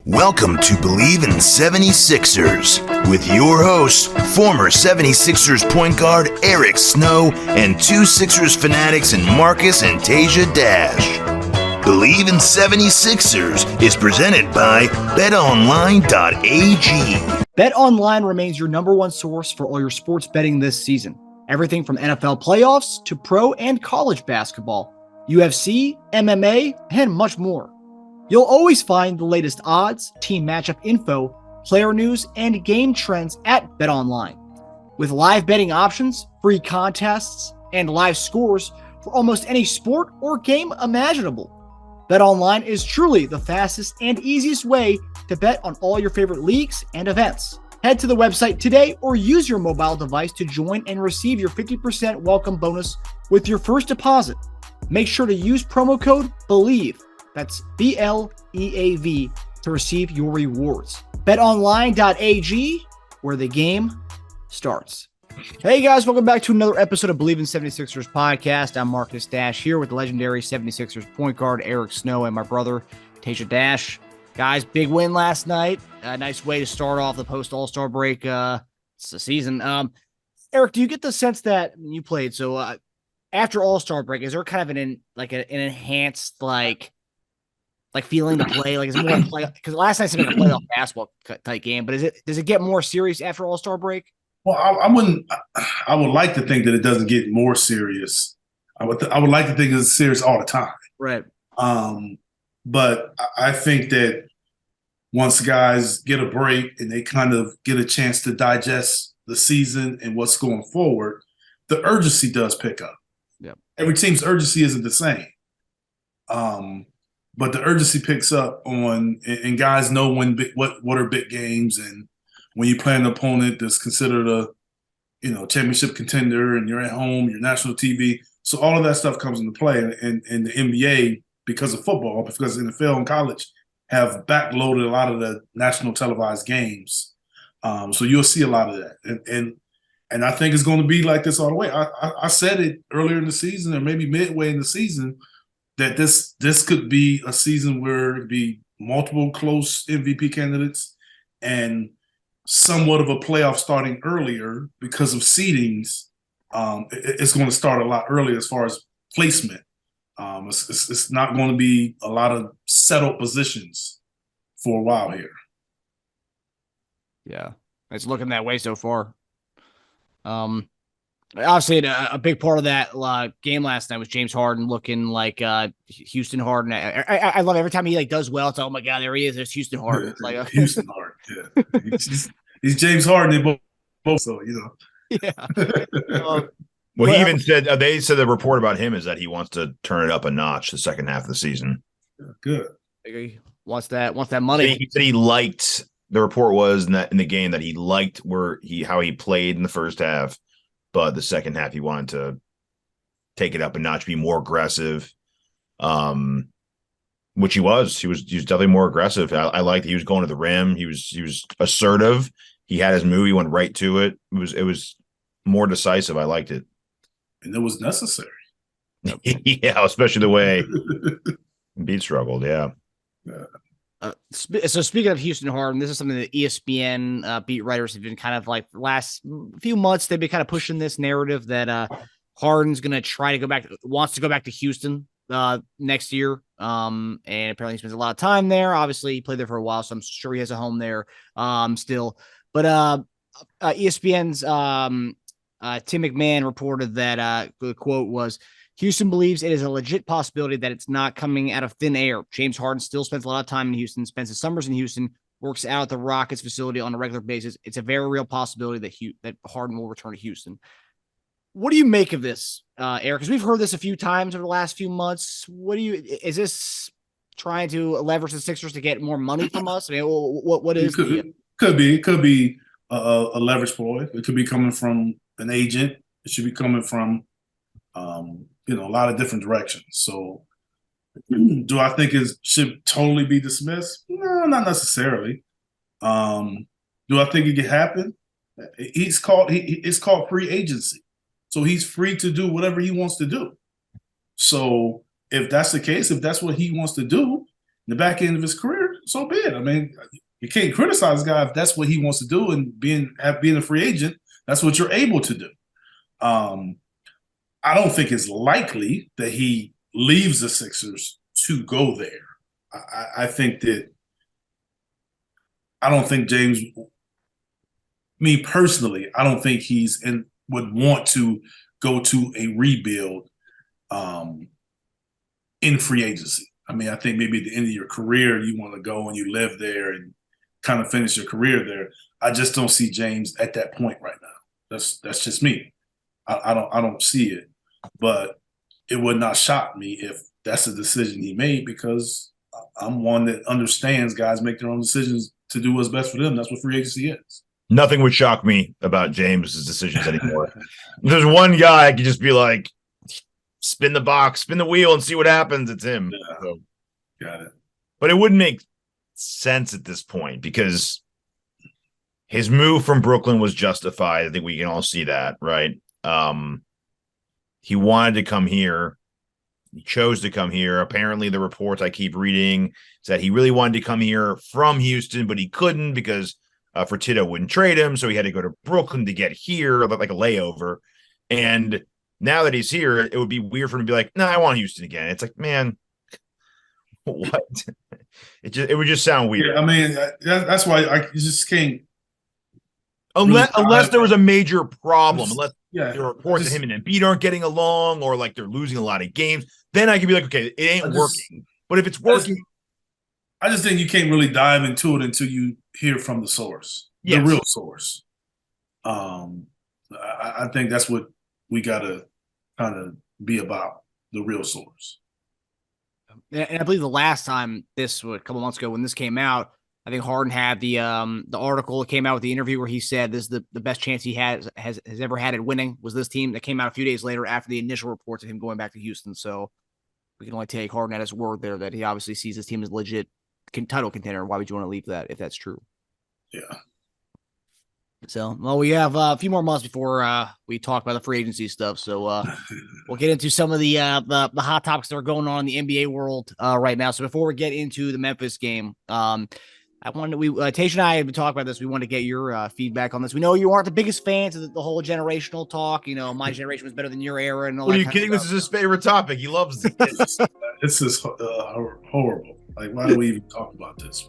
Welcome to Bleav In 76ers with your hosts, former 76ers point guard Eric Snow and two Sixers fanatics in Marcus and Teja Dash. Bleav In 76ers is presented by BetOnline.AG. BetOnline remains your number one source for all your sports betting this season. Everything from NFL playoffs to pro and college basketball, UFC, MMA, and much more. You'll always find the latest odds, team matchup info, player news, and game trends at BetOnline. With live betting options, free contests, and live scores for almost any sport or game imaginable. BetOnline is truly the fastest and easiest way to bet on all your favorite leagues and events. Head to the website today or use your mobile device to join and receive your 50% welcome bonus with your first deposit. Make sure to use promo code BLEAV. That's BLEAV to receive your rewards. BetOnline.AG, where the game starts. Hey guys, welcome back to another episode of Bleav In 76ers podcast. I'm Marcus Dash here with the legendary 76ers point guard Eric Snow and my brother Teja Dash. Guys, big win last night. A nice way to start off the post-All-Star break season. Eric, do you get the sense that you played? So after All-Star break, is there kind of an enhanced like feeling to play? Like, is it more like, because last night's been a playoff basketball type game, but does it get more serious after All-Star break? Well, I would like to think that it doesn't get more serious. I would like to think it's serious all the time. Right. But I think that once guys get a break and they kind of get a chance to digest the season and what's going forward, the urgency does pick up. Yeah. Every team's urgency isn't the same. But the urgency picks up and guys know what are big games, and when you play an opponent that's considered a championship contender and you're at home, you're national TV. So all of that stuff comes into play. And the NBA, because of football, because NFL and college have backloaded a lot of the national televised games. So you'll see a lot of that. And I think it's going to be like this all the way. I said it earlier in the season or maybe midway in the season that this could be a season where it'd be multiple close MVP candidates and somewhat of a playoff starting earlier because of seedings. It's going to start a lot earlier as far as placement. It's not going to be a lot of settled positions for a while here. Yeah, it's looking that way so far. Obviously, a big part of that game last night was James Harden looking like Houston Harden. I love every time he does well. It's oh my god, there he is. There's Houston Harden. It's like Houston Harden. Yeah, he's James Harden. Both, so Yeah. Well, he even said they said the report about him is that he wants to turn it up a notch the second half of the season. Yeah, good. He wants that money. He said he liked. The report was in the game that he liked how he played in the first half. But the second half, he wanted to take it up a notch, be more aggressive, which he was. He was definitely more aggressive. I liked that he was going to the rim. He was assertive. He had his move. He went right to it. It was more decisive. I liked it, and it was necessary. Yeah, especially the way Embiid struggled. Yeah. So speaking of Houston Harden, this is something that ESPN beat writers have been kind of like the last few months. They've been kind of pushing this narrative that Harden's going to wants to go back to Houston next year. And apparently he spends a lot of time there. Obviously he played there for a while, so I'm sure he has a home there still. But ESPN's Tim McMahon reported that the quote was, Houston believes it is a legit possibility that it's not coming out of thin air. James Harden still spends a lot of time in Houston, spends his summers in Houston, works out at the Rockets facility on a regular basis. It's a very real possibility that Harden will return to Houston. What do you make of this, Eric? Because we've heard this a few times over the last few months. Is this trying to leverage the Sixers to get more money from us? I mean, what is it? Could be a leverage ploy. It could be coming from an agent. It should be coming from a lot of different directions. So do I think it should totally be dismissed? No, not necessarily. Do I think it could happen? It's called free agency. So he's free to do whatever he wants to do. So if that's the case, if that's what he wants to do in the back end of his career, so be it. I mean, you can't criticize a guy if that's what he wants to do, and being a free agent, that's what you're able to do. I don't think it's likely that he leaves the Sixers to go there. I think that I don't think James, me personally, I don't think would want to go to a rebuild in free agency. I mean, I think maybe at the end of your career, you want to go and you live there and kind of finish your career there. I just don't see James at that point right now. That's just me. I don't see it, but it would not shock me if that's a decision he made, because I'm one that understands guys make their own decisions to do what's best for them. That's what free agency is. Nothing would shock me about James's decisions anymore. If there's one guy I could just be like, spin the box, spin the wheel, and see what happens, it's him. Yeah. So, got it. But it wouldn't make sense at this point because his move from Brooklyn was justified. I think we can all see that, right? He wanted to come here. He chose to come here. Apparently, the reports I keep reading said he really wanted to come here from Houston, but he couldn't because Fertitta wouldn't trade him, so he had to go to Brooklyn to get here, like a layover. And now that he's here, it would be weird for him to be like, "No, I want Houston again." It's like, man, what? It would just sound weird. Yeah, I mean, that's why you just can't. Unless there was a major problem, unless there are reports that him and Embiid aren't getting along, or like they're losing a lot of games, then I could be like, okay, it ain't working. But if it's working, I just think you can't really dive into it until you hear from the source, the real source. I think that's what we got to kind of be about, the real source. And I believe the last time a couple months ago when this came out, I think Harden had the article that came out with the interview where he said this is the best chance he has ever had at winning was this team. That came out a few days later after the initial reports of him going back to Houston. So we can only take Harden at his word there that he obviously sees this team as legit title contender. Why would you want to leave that if that's true? Yeah. So, well, we have a few more months before we talk about the free agency stuff. So we'll get into some of the hot topics that are going on in the NBA world right now. So before we get into the Memphis game, I wanted Teja and I have been talking about this. We want to get your feedback on this. We know you aren't the biggest fans of the whole generational talk. You know, my generation was better than your era. And all are you kidding? This is his favorite topic. He loves it. This is horrible. Like, why do we even talk about this?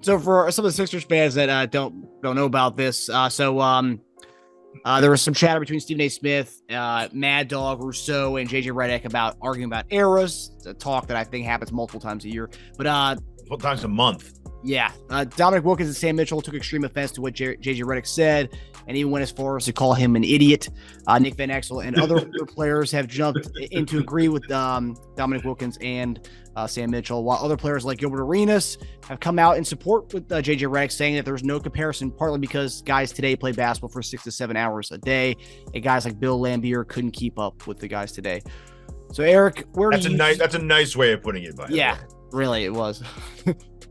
So for some of the Sixers fans that don't know about this, there was some chatter between Stephen A. Smith, Mad Dog, Rousseau, and JJ Redick arguing about eras. It's a talk that I think happens multiple times a year, but multiple times a month. Yeah, Dominic Wilkins and Sam Mitchell took extreme offense to what JJ Redick said, and even went as far as to call him an idiot. Nick Van Exel and other players have jumped in to agree with Dominic Wilkins and Sam Mitchell, while other players like Gilbert Arenas have come out in support with JJ Redick, saying that there's no comparison, partly because guys today play basketball for 6 to 7 hours a day, and guys like Bill Laimbeer couldn't keep up with the guys today. So Eric, that's a nice way of putting it. By yeah, really, it was.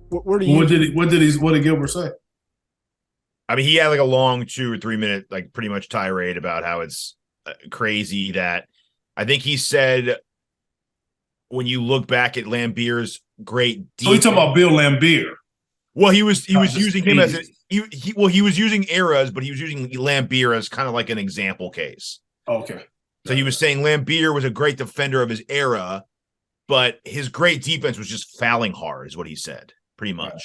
What did Gilbert say? I mean, he had like a long 2 or 3 minute, like pretty much tirade about how it's crazy that I think he said when you look back at Laimbeer's great defense. So he's talking about Bill Laimbeer. Well, he was using him as he was using eras, but he was using Laimbeer as kind of like an example case. Okay. So he was saying Laimbeer was a great defender of his era, but his great defense was just fouling hard, is what he said. Pretty much. Right.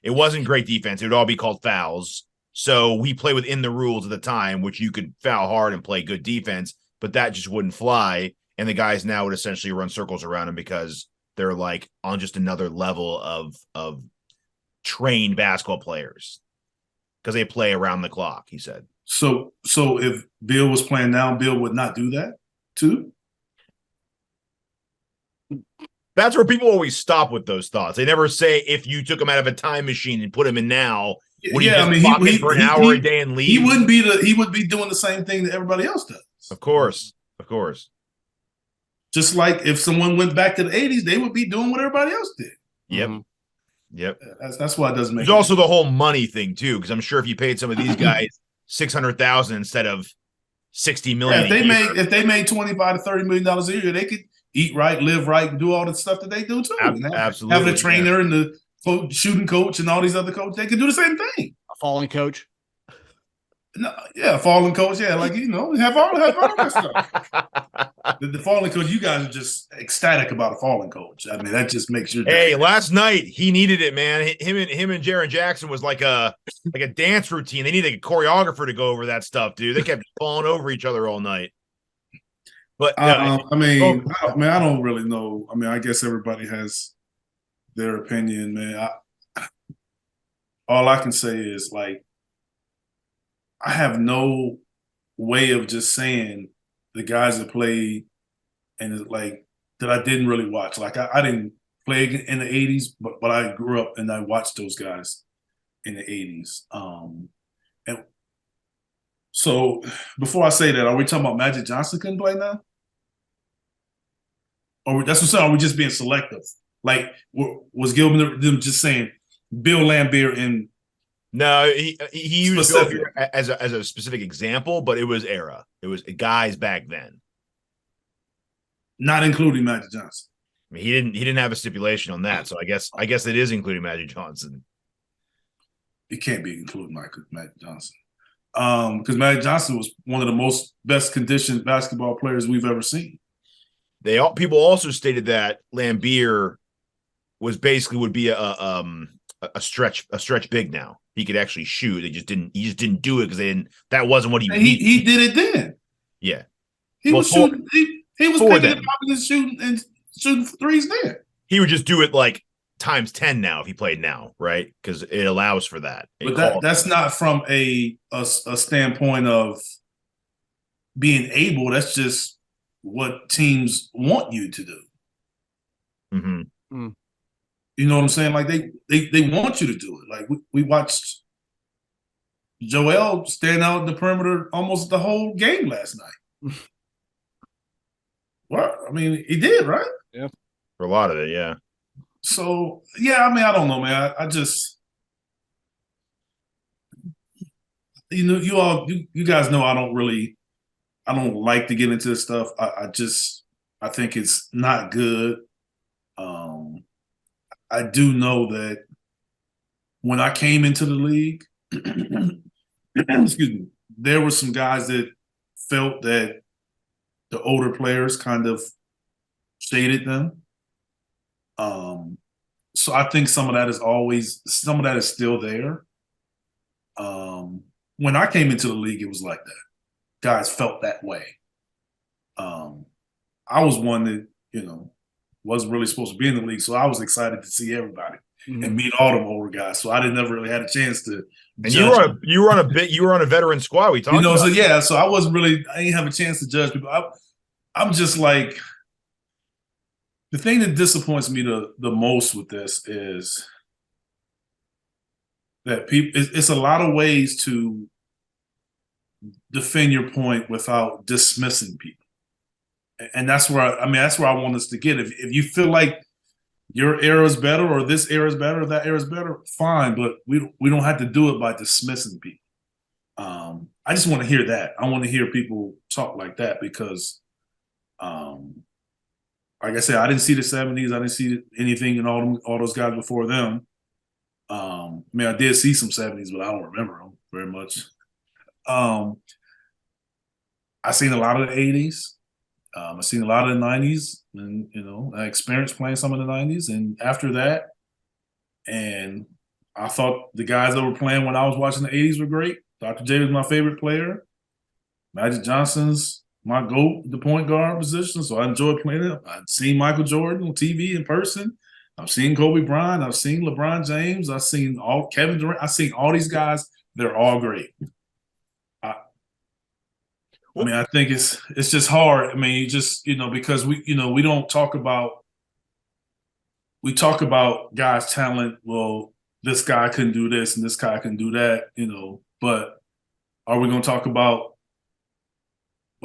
It wasn't great defense. It would all be called fouls. So we play within the rules at the time, which you could foul hard and play good defense, but that just wouldn't fly. And the guys now would essentially run circles around him because they're like on just another level of trained basketball players because they play around the clock, he said. So if Bill was playing now, Bill would not do that too? That's where people always stop with those thoughts. They never say if you took him out of a time machine and put him in now, would he clock in for an hour a day and leave? He would be doing the same thing that everybody else does. Of course. Just like if someone went back to the 80s, they would be doing what everybody else did. Yep. Mm-hmm. Yep. That's why it doesn't make sense. There's also the whole money thing too, because I'm sure if you paid some of these guys $600,000 instead of $60 million, if they made $25 to $30 million a year, eat right, live right, and do all the stuff that they do too. Absolutely. Having a trainer and the shooting coach and all these other coaches, they can do the same thing. A fallen coach. No, yeah, fallen coach. Yeah, like have all that stuff. The fallen coach, you guys are just ecstatic about a fallen coach. I mean, that just makes your day. Hey, last night he needed it, man. Him and Jaren Jackson was like a dance routine. They needed a choreographer to go over that stuff, dude. They kept falling over each other all night. But I don't really know. I mean, I guess everybody has their opinion, man. All I can say is, like, I have no way of just saying the guys that played and like that I didn't really watch. Like I didn't play in the 80s, but I grew up and I watched those guys in the 80s. And so before I say that, are we talking about Magic Johnson couldn't play now? Or that's what I'm saying, are we just being selective? Like, was Gilbert them just saying Bill Laimbeer and no, he used Bill as a specific example, but it was era. It was guys back then, not including Magic Johnson. I mean, he didn't have a stipulation on that, so I guess it is including Magic Johnson. It can't be including Magic Johnson, because Magic Johnson was one of the most best conditioned basketball players we've ever seen. People also stated that Laimbeer would be a stretch big now. He could actually shoot. He just didn't do it because that wasn't what he needed. He did it then. Yeah. He was shooting. He was picking it up and shooting threes then. He would just do it like times 10 now if he played now, right? Because it allows for that. But that's not from a standpoint of being able. That's just what teams want you to do. Mm-hmm. You know what I'm saying? Like they want you to do it. Like we watched Joel stand out in the perimeter almost the whole game last night. Well, I mean, he did, right? Yeah. For a lot of it, yeah. So, yeah, I mean, I don't know, man. I just, you guys know I don't like to get into this stuff. I think it's not good. I do know that when I came into the league, excuse me, there were some guys that felt that the older players kind of shaded them. So I think some of that is still there. When I came into the league, it was like that. Guys felt that way. I was one that, wasn't really supposed to be in the league, so I was excited to see everybody and meet all them older guys. So I never really had a chance to. And you were on a veteran squad. We talked. So yeah, so I didn't have a chance to judge people. I'm just like, the thing that disappoints me the most with this is that it's a lot of ways to defend your point without dismissing people. And that's where I want us to get. If you feel like your era is better or this era is better or that era is better, fine, but we don't have to do it by dismissing people. I just want to hear that. I want to hear people talk like that because like I said, I didn't see the 70s. I didn't see anything in all those guys before them. I mean, I did see some 70s, but I don't remember them very much. I seen a lot of the 80s. I seen a lot of the 90s, and I experienced playing some of the 90s. And after that, and I thought the guys that were playing when I was watching the 80s were great. Dr. J was my favorite player. Magic Johnson's my GOAT, the point guard position, so I enjoyed playing it. I've seen Michael Jordan on TV in person. I've seen Kobe Bryant. I've seen LeBron James. I've seen Kevin Durant. I've seen all these guys. They're all great. I mean, I think it's just hard. I mean, you just because we don't talk about. We talk about guys' talent. Well, this guy couldn't do this and this guy couldn't do that. But are we going to talk about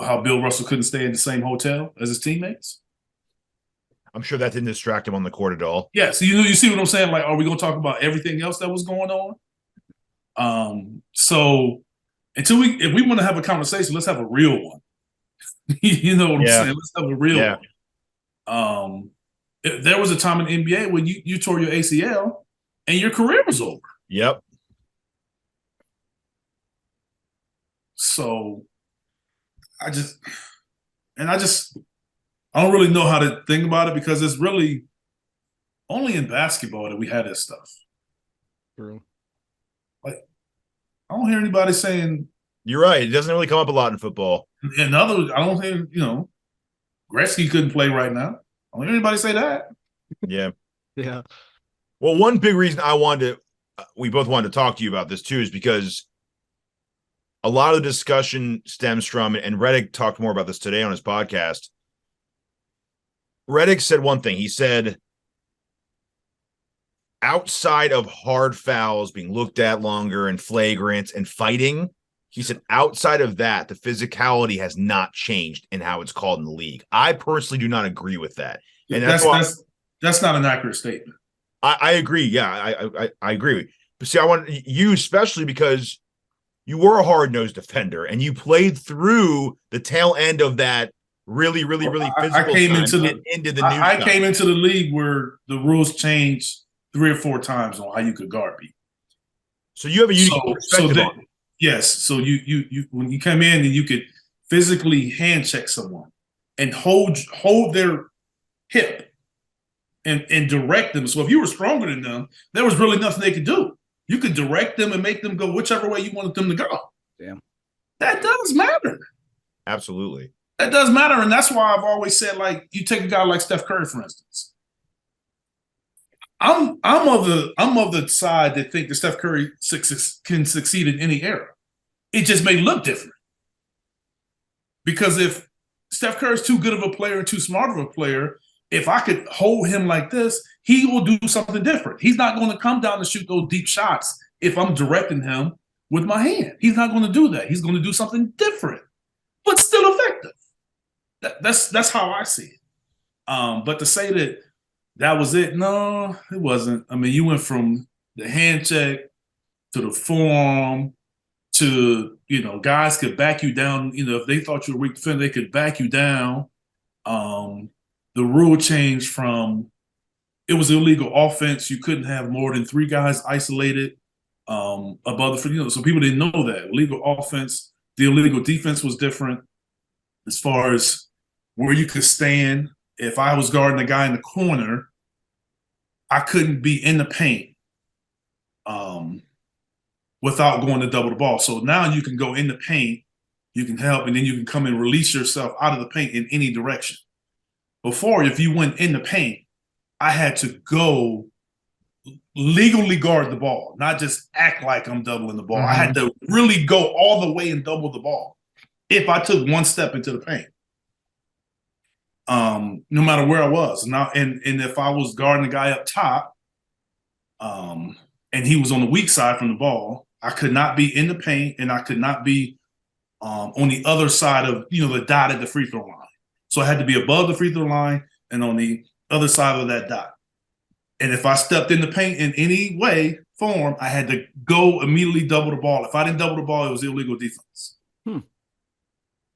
how Bill Russell couldn't stay in the same hotel as his teammates? I'm sure that didn't distract him on the court at all. Yeah, so you see what I'm saying? Like, are we going to talk about everything else that was going on? So if we want to have a conversation, let's have a real one. You know what I'm saying? Let's have a real one. There was a time in the NBA when you tore your ACL and your career was over. Yep. So I don't really know how to think about it because it's really only in basketball that we had this stuff. True. Like, I don't hear anybody saying. You're right. It doesn't really come up a lot in football. And other, I don't think, Gretzky couldn't play right now. I don't hear anybody say that. Yeah. Yeah. Well, one big reason we both wanted to talk to you about this too is because a lot of the discussion stems from, and Redick talked more about this today on his podcast. Redick said one thing. He said, outside of hard fouls being looked at longer and flagrants and fighting, he said outside of that, the physicality has not changed in how it's called in the league. I personally do not agree with that. And that's not an accurate statement. I agree. Yeah, I agree. But see, I want you, especially because you were a hard-nosed defender and you played through the tail end of that really physical I came into the league where the rules changed 3 or 4 times on how you could guard people. So you have a unique perspective on it. Yes. So you when you come in and you could physically hand check someone and hold their hip and direct them. So if you were stronger than them, there was really nothing they could do. You could direct them and make them go whichever way you wanted them to go. Damn. That does matter. Absolutely. That does matter. And that's why I've always said, like, you take a guy like Steph Curry, for instance. I'm of the side that think that Steph Curry can succeed in any era. It just may look different. Because if Steph Curry is too good of a player and too smart of a player, if I could hold him like this, he will do something different. He's not going to come down and shoot those deep shots if I'm directing him with my hand. He's not going to do that. He's going to do something different, but still effective. That's how I see it. But to say that was it, no, it wasn't. I mean, you went from the hand check to the forearm to, guys could back you down. If they thought you were a weak defender, they could back you down. The rule changed from it was illegal offense. You couldn't have more than 3 guys isolated above the so people didn't know that. Illegal offense, the illegal defense was different as far as where you could stand. If I was guarding a guy in the corner, I couldn't be in the paint without going to double the ball. So now you can go in the paint, you can help, and then you can come and release yourself out of the paint in any direction. Before, if you went in the paint, I had to go legally guard the ball, not just act like I'm doubling the ball. Mm-hmm. I had to really go all the way and double the ball if I took one step into the paint. No matter where I was. Now, and if I was guarding the guy up top, and he was on the weak side from the ball, I could not be in the paint and I could not be on the other side of, the dot at the free throw line. So I had to be above the free throw line and on the other side of that dot. And if I stepped in the paint in any way, form, I had to go immediately double the ball. If I didn't double the ball, it was illegal defense.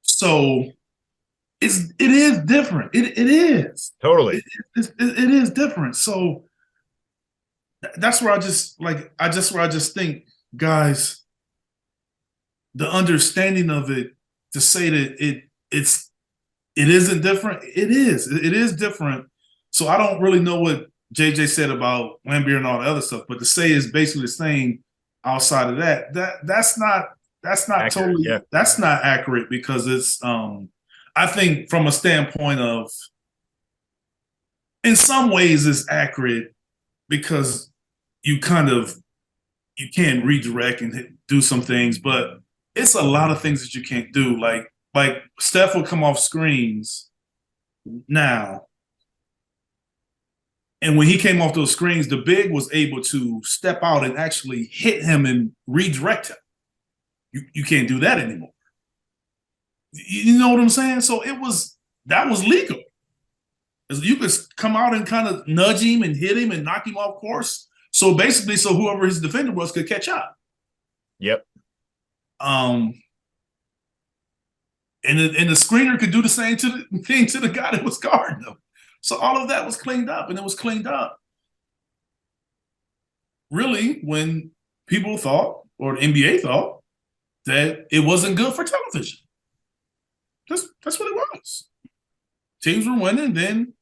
So it is different. It is. Totally. It is different. So that's where I just think, guys, the understanding of it, to say that it isn't different. It is different. So I don't really know what JJ said about Lambeer and all the other stuff, but to say is basically the same outside of that's not accurate, totally, yeah. That's not accurate because it's I think from a standpoint of, in some ways it's accurate because you can't redirect and do some things, but it's a lot of things that you can't do. Like Steph will come off screens now. And when he came off those screens, the big was able to step out and actually hit him and redirect him. You can't do that anymore. You know what I'm saying? So that was legal. You could come out and kind of nudge him and hit him and knock him off course. So basically, whoever his defender was could catch up. Yep. And the screener could do the same thing to the guy that was guarding him. So all of that was cleaned up, and it was cleaned up really when people thought, or the NBA thought, that it wasn't good for television. That's what it was. Teams were winning, then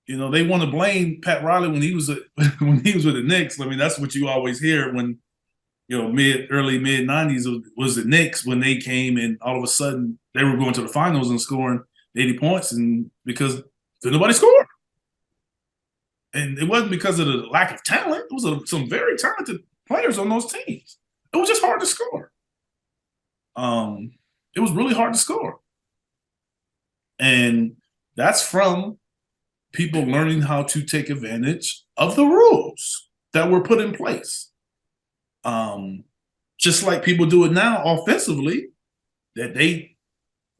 they want to blame Pat Riley when he was with the Knicks. I mean, that's what you always hear when early mid 90s was the Knicks when they came, and all of a sudden they were going to the finals and scoring 80 points, and because nobody scored. And it wasn't because of the lack of talent. It was some very talented players on those teams. It was just hard to score. It was really hard to score. And that's from people learning how to take advantage of the rules that were put in place. Just like people do it now offensively, that they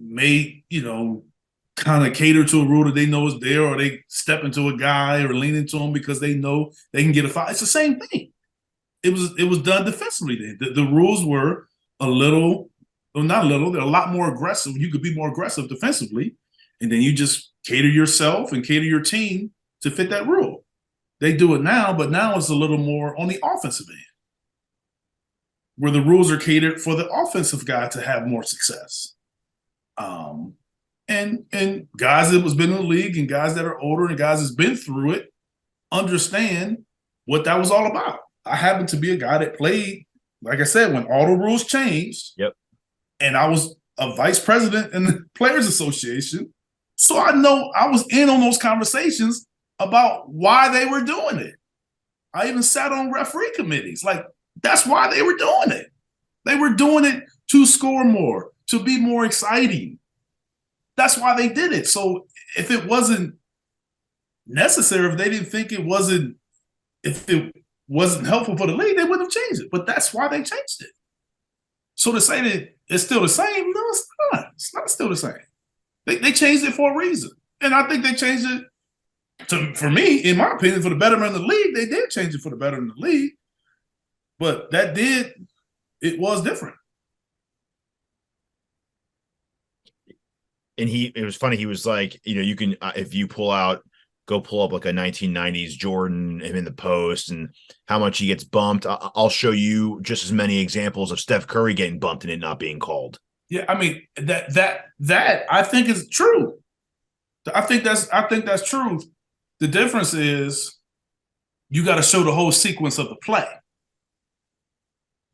may, kind of cater to a rule that they know is there, or they step into a guy or lean into him because they know they can get a foul. It's the same thing. It was done defensively then. The rules were not a little, they're a lot more aggressive. You could be more aggressive defensively, and then you just cater yourself and cater your team to fit that rule. They do it now, but now it's a little more on the offensive end, where the rules are catered for the offensive guy to have more success. And guys that was been in the league and guys that are older and guys that's been through it understand what that was all about. I happen to be a guy that played, like I said, when all the rules changed. Yep. And I was a vice president in the Players Association. So I know I was in on those conversations about why they were doing it. I even sat on referee committees. Like, that's why they were doing it. They were doing it to score more, to be more exciting. That's why they did it. So if it wasn't necessary, if they didn't think if it wasn't helpful for the league, they wouldn't have changed it. But that's why they changed it. So to say that it's still the same, no, it's not. It's not still the same. They changed it for a reason. And I think they changed it for me, in my opinion, for the betterment of the league. They did change it for the betterment of the league. But it was different. And it was funny. He was like, you can, if you go pull up like a 1990s Jordan, him in the post, and how much he gets bumped. I'll show you just as many examples of Steph Curry getting bumped and it not being called. Yeah, I mean that I think is true. I think that's true. The difference is you got to show the whole sequence of the play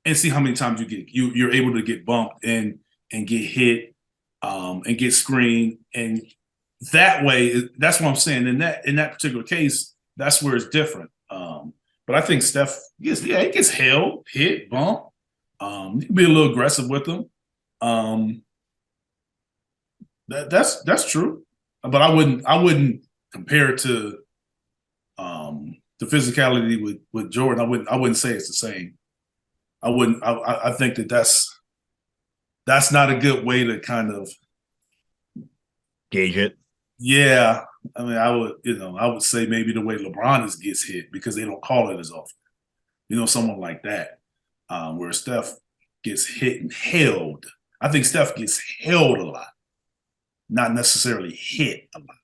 and see how many times you're able to get bumped and get hit. And get screened, and that way, that's what I'm saying. In that particular case, that's where it's different. But I think Steph, he gets held, hit, bumped. You can be a little aggressive with him. That's true. But I wouldn't compare it to the physicality with Jordan. I wouldn't say it's the same. I think that's not a good way to kind of gauge it. Yeah. I mean, I would say maybe the way LeBron gets hit, because they don't call it as often. Someone like that, where Steph gets hit and held. I think Steph gets held a lot, not necessarily hit a lot.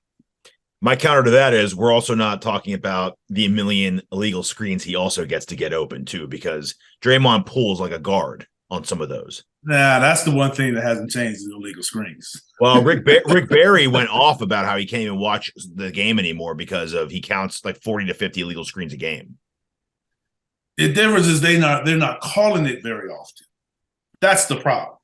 My counter to that is we're also not talking about the million illegal screens he also gets to get open too, because Draymond pulls like a guard on some of those. Nah, that's the one thing that hasn't changed, is illegal screens. Well, Rick Barry went off about how he can't even watch the game anymore because he counts like 40 to 50 illegal screens a game. The difference is they're not calling it very often. That's the problem.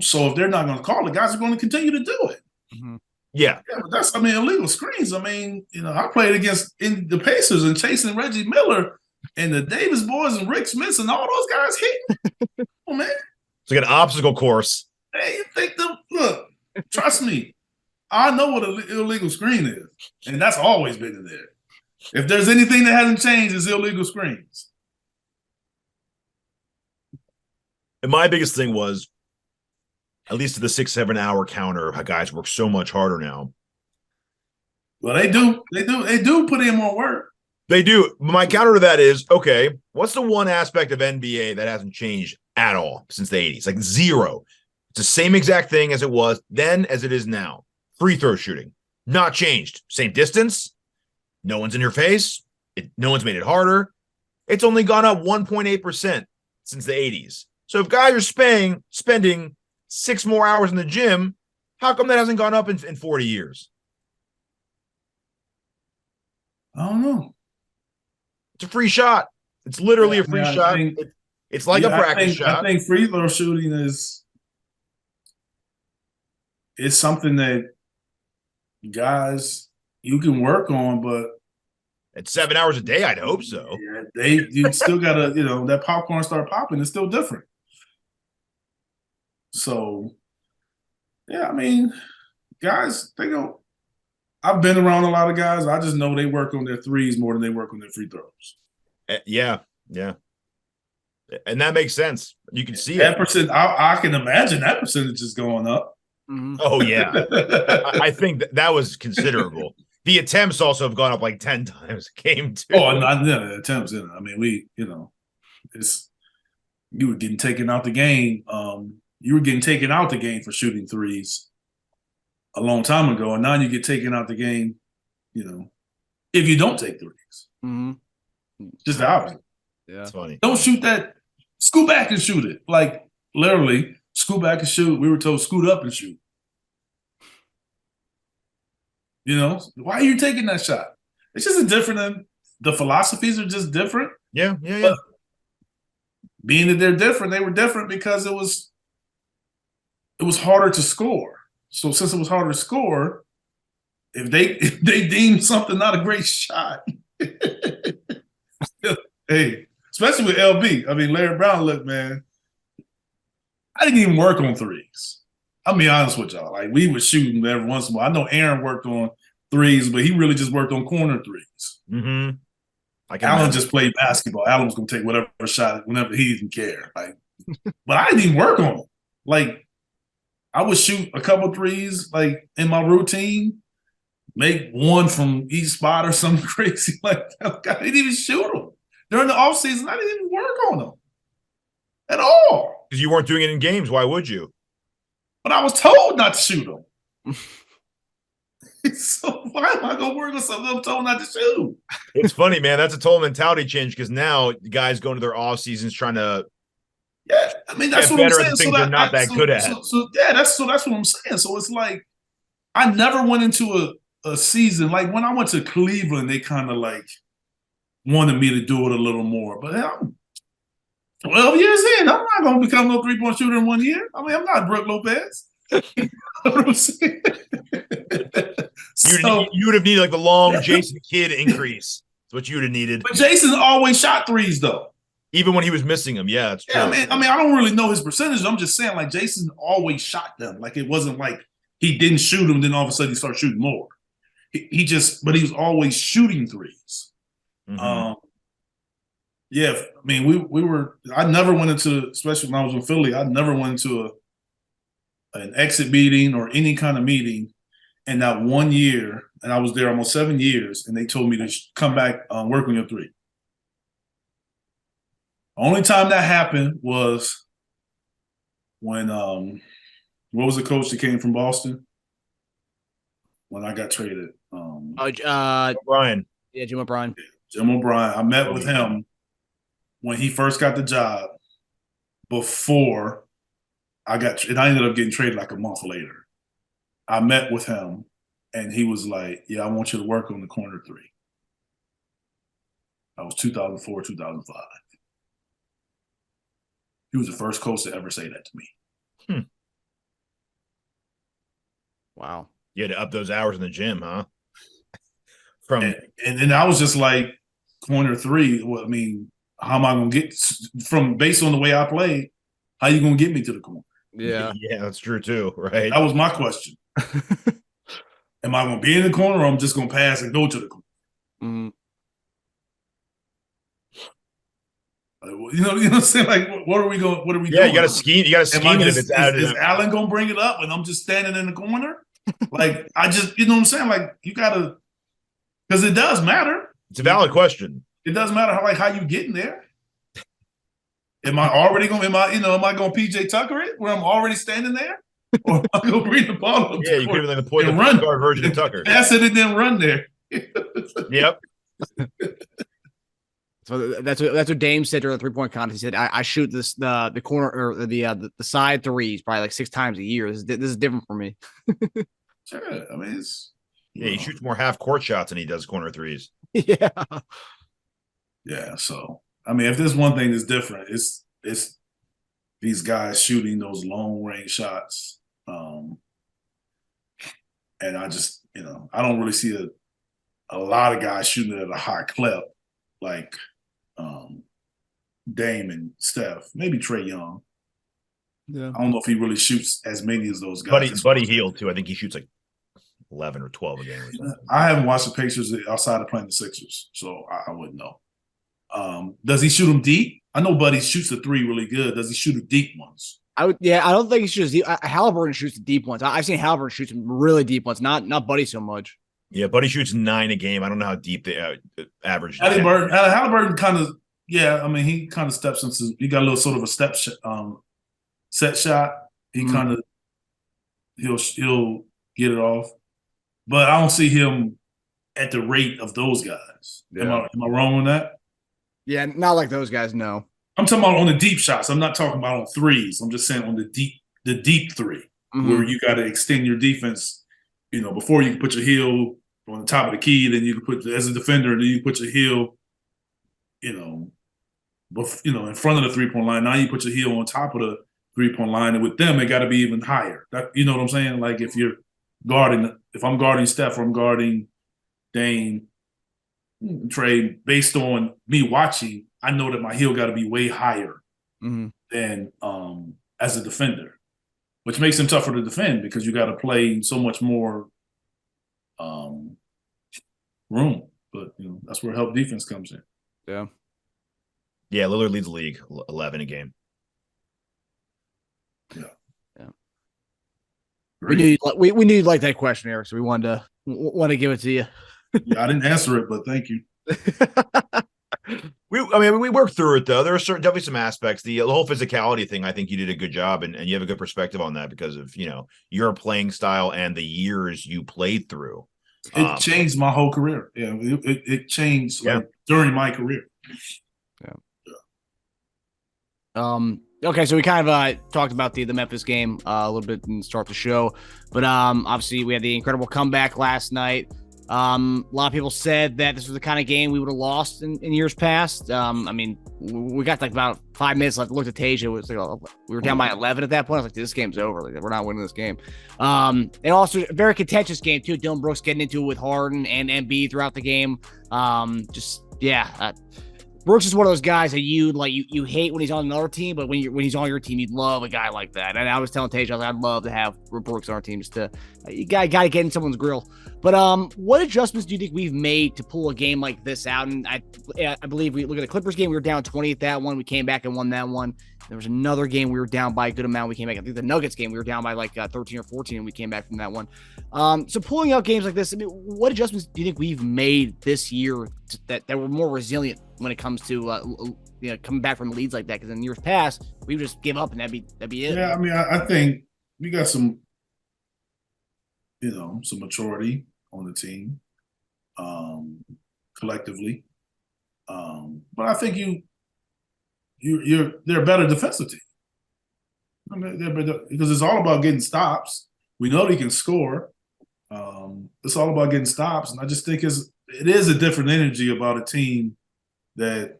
So if they're not going to call it, guys are going to continue to do it. Mm-hmm. Yeah, but illegal screens. I played against the Pacers and chasing Reggie Miller and the Davis boys and Rick Smith and all those guys hitting. Oh, man. It's like an obstacle course. Hey, look, trust me, I know what an illegal screen is, and that's always been in there. If there's anything that hasn't changed, it's illegal screens. And my biggest thing was, at least to the 6-7 hour counter, how guys work so much harder now. Well, they do put in more work. They do. My counter to that is, okay, what's the one aspect of NBA that hasn't changed at all since the 80s? Like zero. It's the same exact thing as it was then as it is now. Free throw shooting. Not changed. Same distance. No one's in your face. No one's made it harder. It's only gone up 1.8% since the 80s. So if guys are spending 6 more hours in the gym, how come that hasn't gone up in 40 years? I don't know. It's a free shot. It's literally a free shot. It's like a practice shot. I think free throw shooting is something that guys you can work on, but it's 7 hours a day. I'd hope so. Yeah, you still gotta, that popcorn start popping. It's still different. So, yeah, I mean, guys, I've been around a lot of guys. I just know they work on their threes more than they work on their free throws. Yeah. And that makes sense. You can see that percent. I can imagine that percentage is going up. Mm-hmm. Oh, yeah. I think that was considerable. The attempts also have gone up like 10 times a game, too. Oh, the attempts. I mean, you were getting taken out the game. You were getting taken out the game for shooting threes a long time ago, and now you get taken out the game, if you don't take threes. Mm-hmm. Just the opposite. Yeah. It's funny. Don't shoot that. Scoot back and shoot it. Like, literally, scoot back and shoot. We were told scoot up and shoot. Why are you taking that shot? It's just different. The philosophies are just different. Yeah. But being that they're different, they were different because it was harder to score. So since it was harder to score, if they deemed something not a great shot, hey, especially with LB. I mean, Larry Brown, look, man, I didn't even work on threes. I'll be honest with y'all. Like, we were shooting every once in a while. I know Aaron worked on threes, but he really just worked on corner threes. Mm-hmm. Allen just played basketball. Allen was going to take whatever shot whenever he didn't care. Like, but I didn't even work on them. Like, I would shoot a couple threes, like, in my routine, make one from each spot or something crazy like that. I didn't even shoot them. During the offseason, I didn't even work on them at all. Because you weren't doing it in games. Why would you? But I was told not to shoot them. So why am I going to work on something I'm told not to shoot? It's funny, man. That's a total mentality change because now guys go into their off seasons trying to I mean, that's what I'm saying. So they're not that good at. That's what I'm saying. So it's like I never went into a season like when I went to Cleveland. They kind of like wanted me to do it a little more, but I'm 12 years in. I'm not going to become no 3-point shooter in 1 year. I mean, I'm not Brooke Lopez. You know what I'm saying? You would have needed like the long Jason Kidd increase. That's what you would have needed. But Jason always shot threes, though. Even when he was missing them, yeah, that's true. I mean, I don't really know his percentage. I'm just saying, like, Jason always shot them. Like, it wasn't like he didn't shoot them, then all of a sudden he started shooting more. But he was always shooting threes. Mm-hmm. Yeah, I mean, we were. I never went into, especially when I was in Philly, I never went into an exit meeting or any kind of meeting in that 1 year, and I was there almost 7 years, and they told me to come back work on your three. Only time that happened was when what was the coach that came from Boston when I got traded? O'Brien. Yeah, Jim O'Brien. Jim O'Brien. I met with him when he first got the job before I ended up getting traded like a month later. I met with him and he was like, yeah, I want you to work on the corner three. That was 2004, 2005. He was the first coach to ever say that to me. Wow. You had to up those hours in the gym, huh? And then I was just like, corner three, well, I mean, how am I going to get based on the way I played, how you going to get me to the corner? Yeah. Yeah, that's true too, right? That was my question. Am I going to be in the corner or I'm just going to pass and go to the corner? Mm-hmm. You know what I'm saying? Like, what are we doing? Yeah, you got to scheme. You got to scheme it if it's out of Is Allen going to bring it up and I'm just standing in the corner? Like, you know what I'm saying? Like, you got to, because it does matter. It's a valid question. It doesn't matter how you getting there. Am I going to PJ Tucker it where I'm already standing there? Or am I going to bring the ball up Yeah, the you court could have been the point guard version of Tucker. Pass it and then run there. Yep. So that's what Dame said during the 3-point contest. He said, "I shoot the corner or the side threes probably like 6 times a year. This is different for me." Sure, I mean, it's he shoots more half court shots than he does corner threes. Yeah. Yeah. So I mean, if there's one thing that's different, it's these guys shooting those long range shots. And I just, I don't really see a lot of guys shooting it at a high clip like Dame and Steph, maybe Trae Young. Yeah. I don't know if he really shoots as many as those guys. Buddy Hield too. I think he shoots like 11 or 12 a game or something. I haven't watched the Pacers outside of playing the Sixers, so I wouldn't know. Does he shoot them deep? I know Buddy shoots the 3 really good. Does he shoot the deep ones? I don't think he shoots deep. Halliburton shoots the deep ones. I've seen Halliburton shoot some really deep ones, not Buddy so much. Yeah, Buddy shoots 9 a game. I don't know how deep they average. Halliburton kind of, I mean, he kind of steps into. He got a little sort of a set shot. He kind of he'll get it off, but I don't see him at the rate of those guys. Yeah. Am I wrong on that? Yeah, not like those guys. No, I'm talking about on the deep shots. I'm not talking about on threes. I'm just saying on the deep 3, where you got to extend your defense. Before you can put your heel on the top of the key, then you can put as a defender, then you put your heel, in front of the 3-point line. Now you put your heel on top of the 3-point line, and with them, it got to be even higher. You know what I'm saying? Like if I'm guarding Steph, or I'm guarding Dame, Trae, based on me watching, I know that my heel got to be way higher than as a defender, which makes him tougher to defend because you got to play so much more room. But that's where help defense comes in. Yeah. Yeah, Lillard leads the league 11 a game. Yeah. We knew you'd like that question, Eric, so we wanted to give it to you. Yeah, I didn't answer it, but thank you. We worked through it though. There are definitely some aspects. The whole physicality thing, I think you did a good job, and you have a good perspective on that because of your playing style and the years you played through. It changed my whole career. Yeah, it changed during my career. Yeah. Okay, so we kind of talked about the Memphis game a little bit and start the show, but obviously we had the incredible comeback last night. A lot of people said that this was the kind of game we would have lost in years past. I mean, we got like about 5 minutes left. Looked at Teja. It was like we were down by 11 at that point. I was like, this game's over. Like, we're not winning this game. And also a very contentious game too. Dylan Brooks getting into it with Harden and Embiid throughout the game. Brooks is one of those guys that you hate when he's on another team, but when he's on your team, you'd love a guy like that. And I was telling Teja, I'd love to have Brooks on our team you got to get in someone's grill. But what adjustments do you think we've made to pull a game like this out? And I Bleav we look at the Clippers game, we were down 20 at that one. We came back and won that one. There was another game we were down by a good amount. We came back. I think the Nuggets game, we were down by like 13 or 14, and we came back from that one. So pulling out games like this, I mean, what adjustments do you think we've made this year that were more resilient when it comes to coming back from leads like that? Because in years past, we would just give up and that'd be it. Yeah, I mean, I think we got some maturity on the team collectively, but I think they're a better defensive team. I mean, because it's all about getting stops. We know they can score. It's all about getting stops, and I just think it is a different energy about a team that's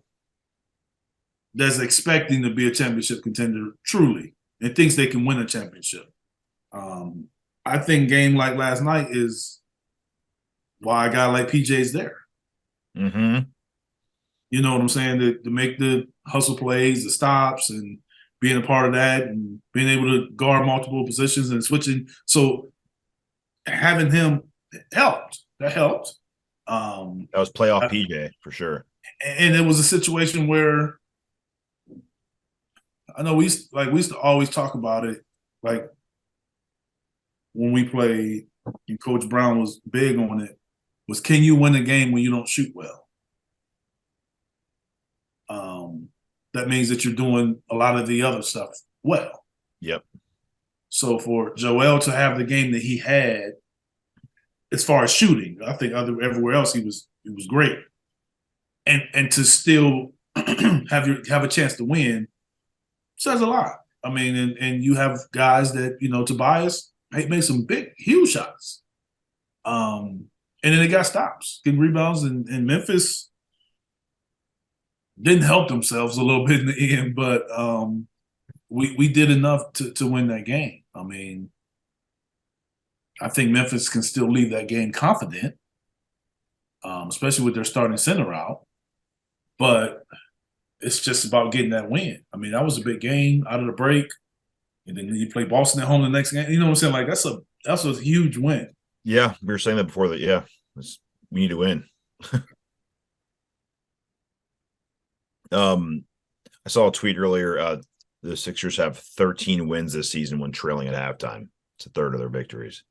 expecting to be a championship contender truly and thinks they can win a championship. I think game like last night is why a guy like PJ's there. Mm-hmm. You know what I'm saying? To make the hustle plays, the stops, and being a part of that, and being able to guard multiple positions and switching. So having him helped. That helped. That was playoff PJ for sure. And it was a situation where I know we used to always talk about it, like when we played, and Coach Brown was big on it, was can you win a game when you don't shoot well? That means that you're doing a lot of the other stuff well. Yep. So for Joel to have the game that he had, as far as shooting, I think everywhere else he was great, and to still have a chance to win says a lot. I mean, and you have guys that Tobias made some huge shots, and then they got stops, getting rebounds, and Memphis didn't help themselves a little bit in the end, but we did enough to win that game. I mean, I think Memphis can still leave that game confident, especially with their starting center out. But it's just about getting that win. I mean, that was a big game out of the break, and then you play Boston at home the next game. You know what I'm saying? Like that's a huge win. Yeah, we were saying that before. That we need to win. I saw a tweet earlier. The Sixers have 13 wins this season when trailing at halftime. It's a third of their victories.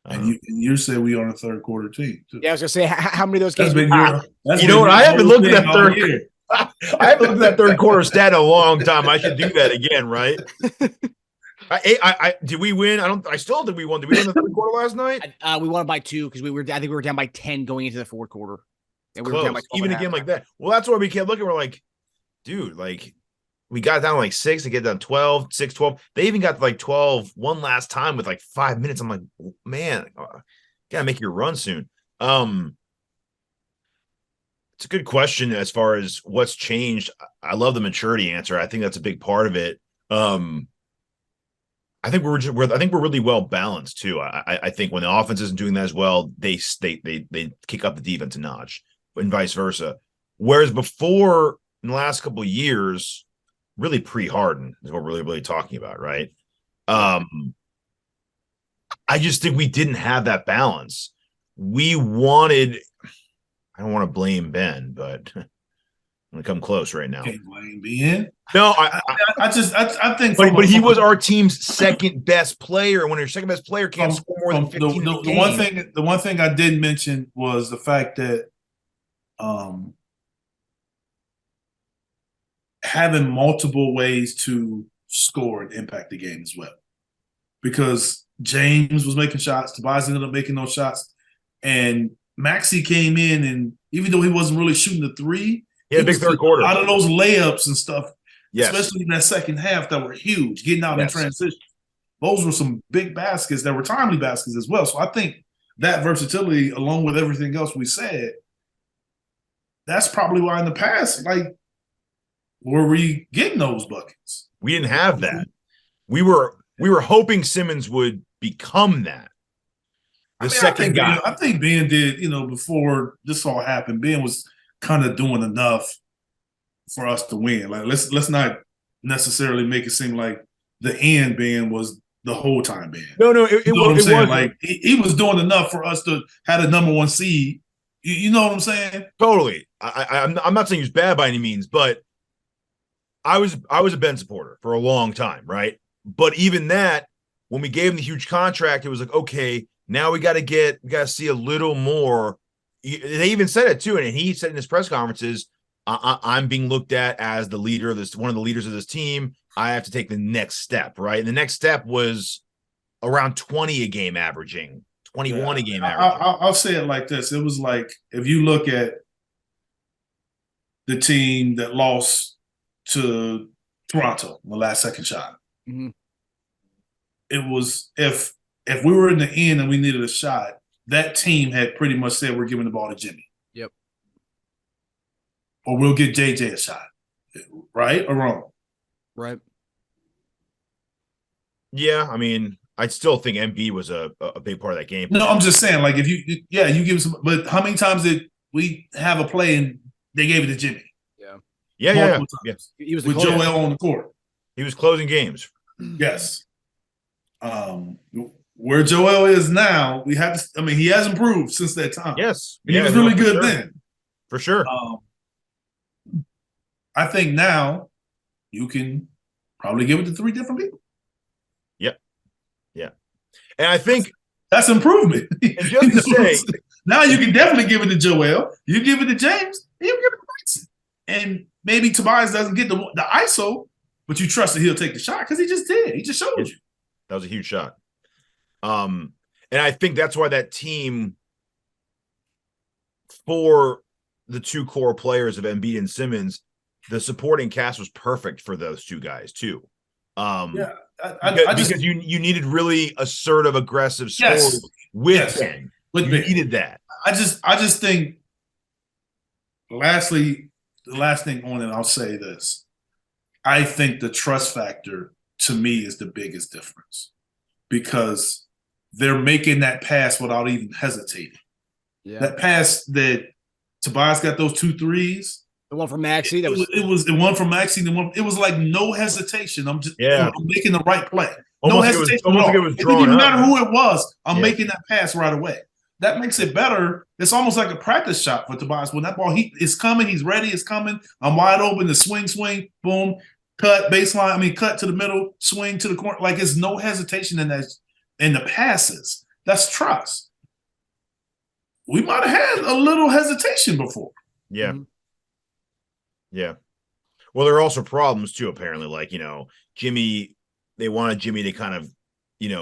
And you said we on a third quarter team too. Yeah, I was gonna say how many of those games? You know what? I haven't looked at that third. I haven't looked at that third quarter stat in a long time. I should do that again, right? Did we win? I still don't think we won. Did we win the third quarter last night? We won by 2 because I think we were down by 10 going into the fourth quarter. And we were down by 12 even a game like that. Well, that's why we kept looking. We're like, dude, like we got down like 6 to get down 12, 6, 12. They even got to like 12 one last time with like 5 minutes. I'm like, man, gotta make your run soon. It's a good question as far as what's changed. I love the maturity answer. I think that's a big part of it. I think we're really well balanced too. I think when the offense isn't doing that as well, they kick up the defense a notch, and vice versa. Whereas before, in the last couple of years, really pre-Harden is what we're really talking about, right? I just think we didn't have that balance. We wanted. I don't want to blame Ben, but I'm gonna come close right now. Can't blame Ben. No, I think. But he was our team's second best player. When your second best player can't score more than 15 the one thing I did mention was the fact that having multiple ways to score and impact the game as well, because James was making shots, Tobias ended up making those shots, and Maxey came in, and even though he wasn't really shooting the three, he had a big third quarter. Out of those layups and stuff, yes, especially in that second half, that were huge, getting out in transition. Those were some big baskets that were timely baskets as well. So I think that versatility, along with everything else we said, that's probably why in the past, like, were we getting those buckets? We didn't have that. We were hoping Simmons would become that. Second guy. I think Ben did, before this all happened, Ben was kind of doing enough for us to win. Like, let's not necessarily make it seem like the end Ben was the whole time Ben. No, it was like he was doing enough for us to have the number 1 seed. You know what I'm saying? Totally. I'm not saying he was bad by any means, but I was a Ben supporter for a long time, right? But even that, when we gave him the huge contract, it was like, okay, now we got to see a little more. They even said it too, and he said in his press conferences, "I'm being looked at as the leader of this, one of the leaders of this team. I have to take the next step, right?" And the next step was around 20 a game averaging, 21 a game averaging. I'll say it like this: it was like if you look at the team that lost to Toronto in the last second shot, it was if we were in the end and we needed a shot, that team had pretty much said we're giving the ball to Jimmy. Yep. Or we'll get JJ a shot. Right or wrong? Right. Yeah, I mean, I still think Embiid was a big part of that game. No, I'm just saying, like, if you give some, but how many times did we have a play and they gave it to Jimmy? Yeah. He was with Joel on the court. He was closing games. Yes. Where Joel is now, we have to. I mean, he has improved since that time. Yes, he was really good then, for sure. I think now you can probably give it to 3 different people. Yeah, and I think that's improvement. And just to say, now you can definitely give it to Joel. You give it to James. You give it to Maxey. And maybe Tobias doesn't get the ISO, but you trust that he'll take the shot because he just did. He just showed you. That was a huge shot. And I think that's why that team, for the two core players of Embiid and Simmons, the supporting cast was perfect for those two guys too. Because you needed really assertive, aggressive scoring with Ben. You needed that. I just think. Lastly, the last thing on it, I'll say this: I think the trust factor to me is the biggest difference because they're making that pass without even hesitating. Yeah. That pass that Tobias got those 2 threes. The one from Maxey. It was the one from Maxey. It was like no hesitation. I'm making the right play. No hesitation. It didn't even matter who it was. I'm making that pass right away. That makes it better. It's almost like a practice shot for Tobias. When that ball is coming, he's ready. It's coming. I'm wide open. The swing, boom, cut baseline. Cut to the middle, swing to the corner. Like it's no hesitation in that in the passes. That's trust. We might have had a little hesitation before. Yeah. Mm-hmm. Yeah. Well, there are also problems too, apparently. Like, Jimmy, they wanted Jimmy to kind of,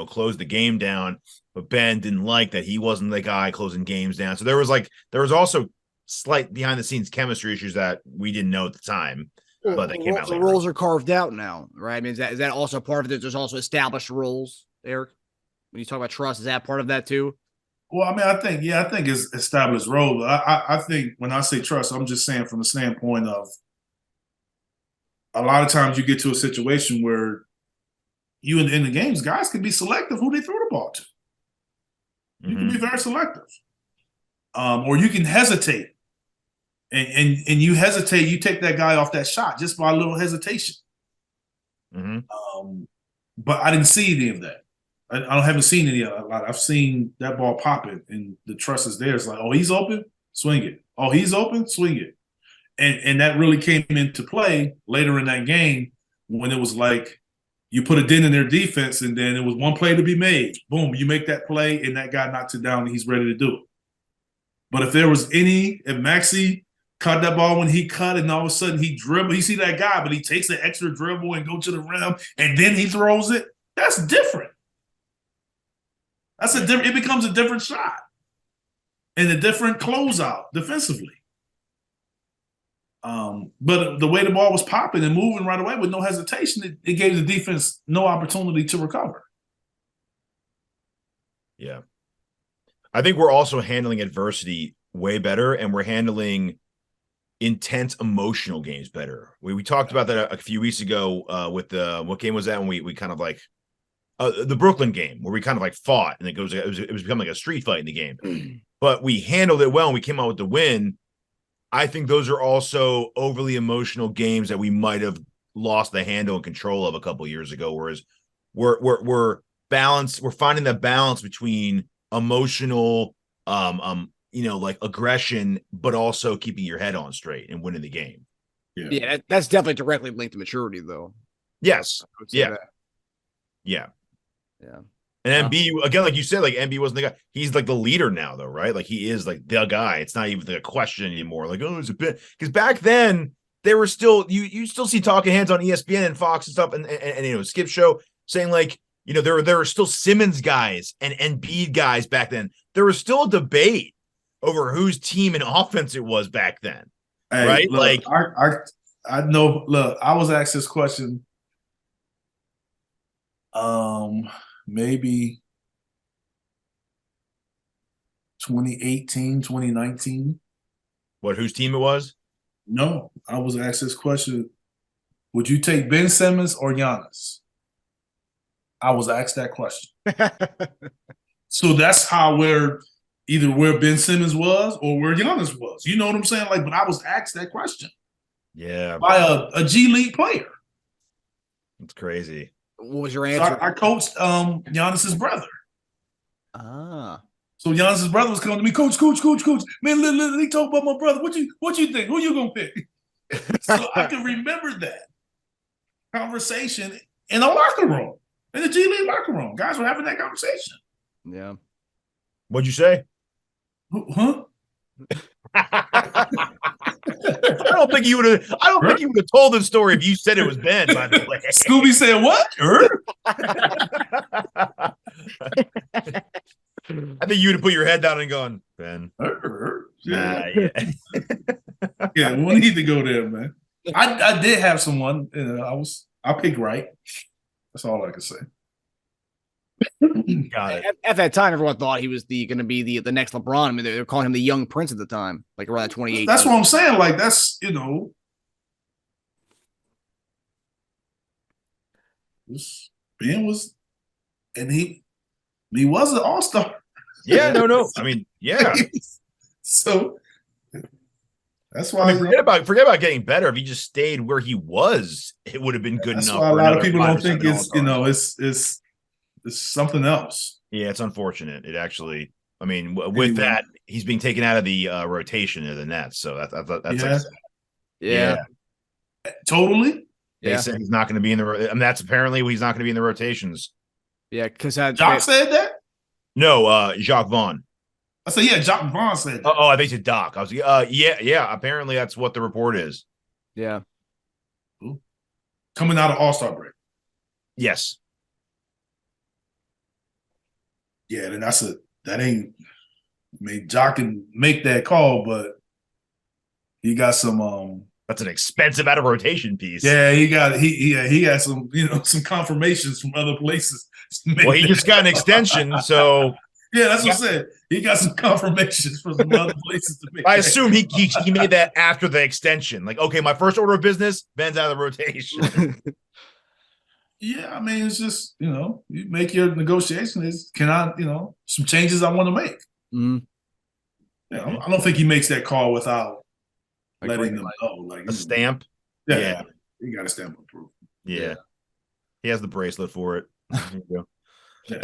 close the game down, but Ben didn't like that. He wasn't the guy closing games down. So there was also slight behind the scenes chemistry issues that we didn't know at the time, but that came out later. The roles are carved out now, right? Is that also part of it? There's also established roles, Eric. When you talk about trust, is that part of that too? Well, I think it's established role. I think when I say trust, I'm just saying from the standpoint of a lot of times you get to a situation where you in the games, guys can be selective who they throw the ball to. You can be very selective. Or you can hesitate. And you hesitate, you take that guy off that shot just by a little hesitation. But I didn't see any of that. I haven't seen any a lot. I've seen that ball popping, and the trust is there. It's like, oh, he's open, swing it. Oh, he's open, swing it. And that really came into play later in that game when it was like you put a dent in their defense, and then it was one play to be made. Boom, you make that play, and that guy knocks it down, and he's ready to do it. But if Maxey caught that ball when he cut, and all of a sudden he dribble, you see that guy, but he takes an extra dribble and go to the rim, and then he throws it. That's different. It becomes a different shot and a different closeout defensively. But the way the ball was popping and moving right away with no hesitation, it gave the defense no opportunity to recover. Yeah. I think we're also handling adversity way better, and we're handling intense emotional games better. We talked about that a few weeks ago with what game was that when we kind of like the Brooklyn game where we kind of like fought and it was becoming like a street fight in the game, but we handled it well and we came out with the win. I think those are also overly emotional games that we might have lost the handle and control of a couple of years ago. Whereas we're balanced. We're finding that balance between emotional, like aggression, but also keeping your head on straight and winning the game. Yeah, that's definitely directly linked to maturity, though. Yes. Yeah. Yeah. Yeah. And Embiid, again, like you said, like Embiid wasn't the guy. He's like the leader now, though, right? Like he is like the guy. It's not even like a question anymore. Like, oh, it's a bit because back then they were still you still see talking heads on ESPN and Fox and stuff, and Skip Show saying like, there were still Simmons guys and Embiid guys back then. There was still a debate over whose team and offense it was back then. Hey, right? Look, like I know. Look, I was asked this question. Maybe 2018, 2019. What, whose team it was? No, I was asked this question. Would you take Ben Simmons or Giannis? I was asked that question. So that's how either where Ben Simmons was or where Giannis was. You know what I'm saying? Like, but I was asked that question. Yeah. By a G League player. That's crazy. What was your answer? So I coached Giannis's brother. Ah. So Giannis's brother was coming to me, coach. Man, let me talk about my brother. What you think? Who you gonna pick? So I can remember that conversation in a locker room, in the G League locker room. Guys were having that conversation. Yeah. What'd you say? Huh? I don't think you would have. I don't think you would have told the story if you said it was Ben. By the way, Scooby said what? I think you would have put your head down and gone, Ben. Yeah. Yeah. We need to go there, man. I did have someone. I picked right. That's all I can say. Got it. At that time, everyone thought he was going to be the next LeBron. I mean, they were calling him the young prince at the time, like around 2018. That's what I'm saying. Like, that's, Ben was, and he was an all-star. Yeah, no. I mean, yeah. So that's why forget about getting better. If he just stayed where he was, it would have been good that's enough. Why a lot of people don't think it's something else. Yeah, it's unfortunate. It actually, I mean, with that, he's being taken out of the rotation of the Nets. So that's yeah. Totally. They said he's not going to be in the. And that's apparently he's not going to be in the rotations. Yeah, because Jock said that. No, Jacques Vaughn. I said, yeah, Jacques Vaughn said that. I think it's Doc. I was, yeah. Apparently, that's what the report is. Yeah. Coming out of All-Star break. Yes. Yeah, then that ain't. I mean, Jock can make that call, but he got some. That's an expensive out of rotation piece. Yeah, he got some some confirmations from other places. Well, he just got an extension, so. Yeah, that's what I said. He got some confirmations from some other places to make. I assume he made that after the extension. Like, okay, my first order of business, Ben's out of the rotation. Yeah, I mean, it's just, you make your negotiation is, can I, some changes I want to make. Mm-hmm. Yeah, I don't think he makes that call without letting them know. Like a stamp? Yeah. He got a stamp approved. Yeah. He has the bracelet for it. There you go.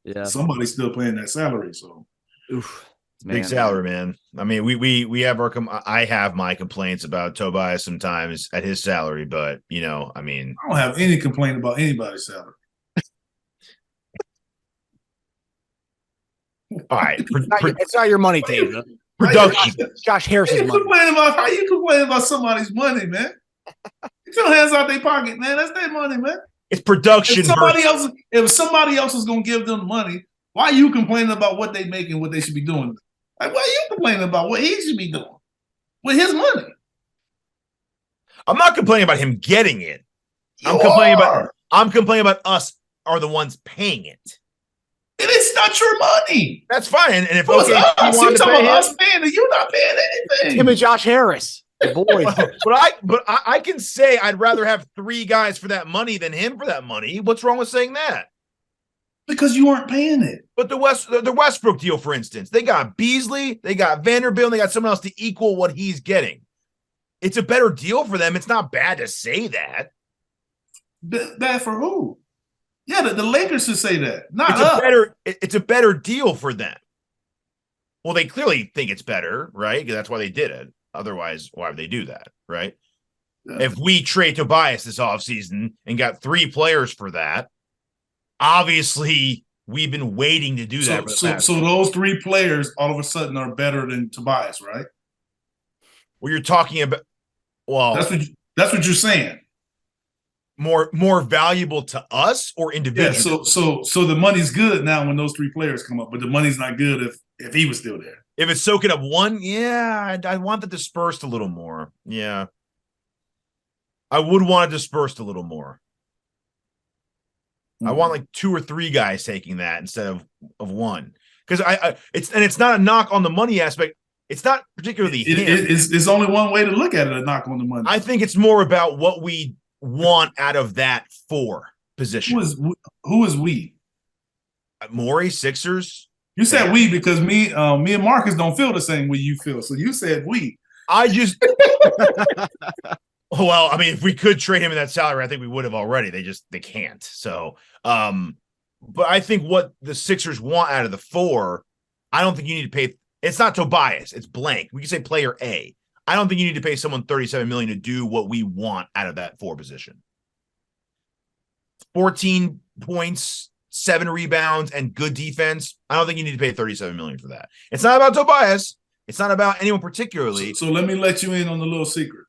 Yeah. Somebody's still paying that salary, so. Oof. Big salary, man. I mean, we have I have my complaints about Tobias sometimes at his salary, but I mean, I don't have any complaint about anybody's salary. All right, it's not your money, Teja. Production. Josh Harris's money. How you complaining about somebody's money, man? Get your hands out their pocket, man. That's their money, man. It's production. If somebody else is gonna give them money, why are you complaining about what they make and what they should be doing? Like, why are you complaining about what he should be doing with his money? I'm not complaining about him getting it. I'm complaining about us are the ones paying it. And it's not your money. That's fine. And if you're talking about us paying it, you're not paying anything. Him and Josh Harris. Boys. but I can say I'd rather have 3 guys for that money than him for that money. What's wrong with saying that? Because you aren't paying it. But the Westbrook deal, for instance, they got Beasley, they got Vanderbilt, and they got someone else to equal what he's getting. It's a better deal for them. It's not bad to say that. Bad for who? Yeah, the Lakers should say that. Not us. It's a better deal for them. Well, they clearly think it's better, right? Because that's why they did it. Otherwise, why would they do that, right? Yeah. If we trade Tobias this offseason and got 3 players for that, obviously we've been waiting to do that. So those 3 players all of a sudden are better than Tobias, right? Well, you're talking about. Well, that's what you're saying. More valuable to us or individually? Yeah, so the money's good now when those 3 players come up, but the money's not good if he was still there. If it's soaking up 1, yeah, I want that dispersed a little more. Yeah. I would want it dispersed a little more. I want like 2 or 3 guys taking that instead of 1. Because it's not a knock on the money aspect. It's not particularly it's only one way to look at it, a knock on the money. I think it's more about what we want out of that 4 position. Who is we? Morey, Sixers. You said we because me and Marcus don't feel the same way you feel. So you said we. I just well, I mean, if we could trade him in that salary, I think we would have already. They can't. So but I think what the Sixers want out of the 4, I don't think you need to pay. It's not Tobias, it's blank. We can say player A. I don't think you need to pay someone $37 million to do what we want out of that 4 position. 14 points, 7 rebounds, and good defense. I don't think you need to pay $37 million for that. It's not about Tobias. It's not about anyone particularly. So let me let you in on the little secret.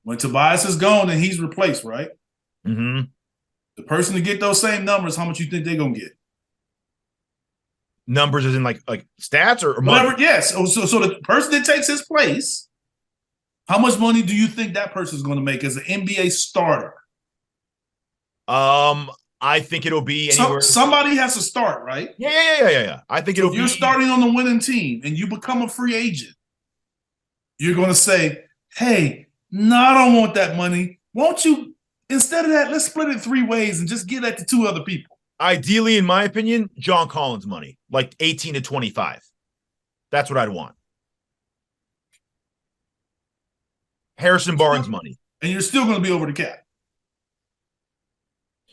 When Tobias is gone and he's replaced, right? Mm-hmm. The person to get those same numbers, how much you think they're gonna get? Numbers as in like stats or whatever. money? Yes. So the person that takes his place, how much money do you think that person is going to make as an NBA starter? I think it'll be anywhere. Somebody has to start, right? Yeah. I think it'll be. If you're starting on the winning team and you become a free agent, you're going to say, "Hey, no, I don't want that money. Won't you? Instead of that, let's split it 3 ways and just give that to 2 other people." Ideally, in my opinion, John Collins money, like 18 to 25. That's what I'd want. Harrison Barnes money. And you're still going to be over the cap.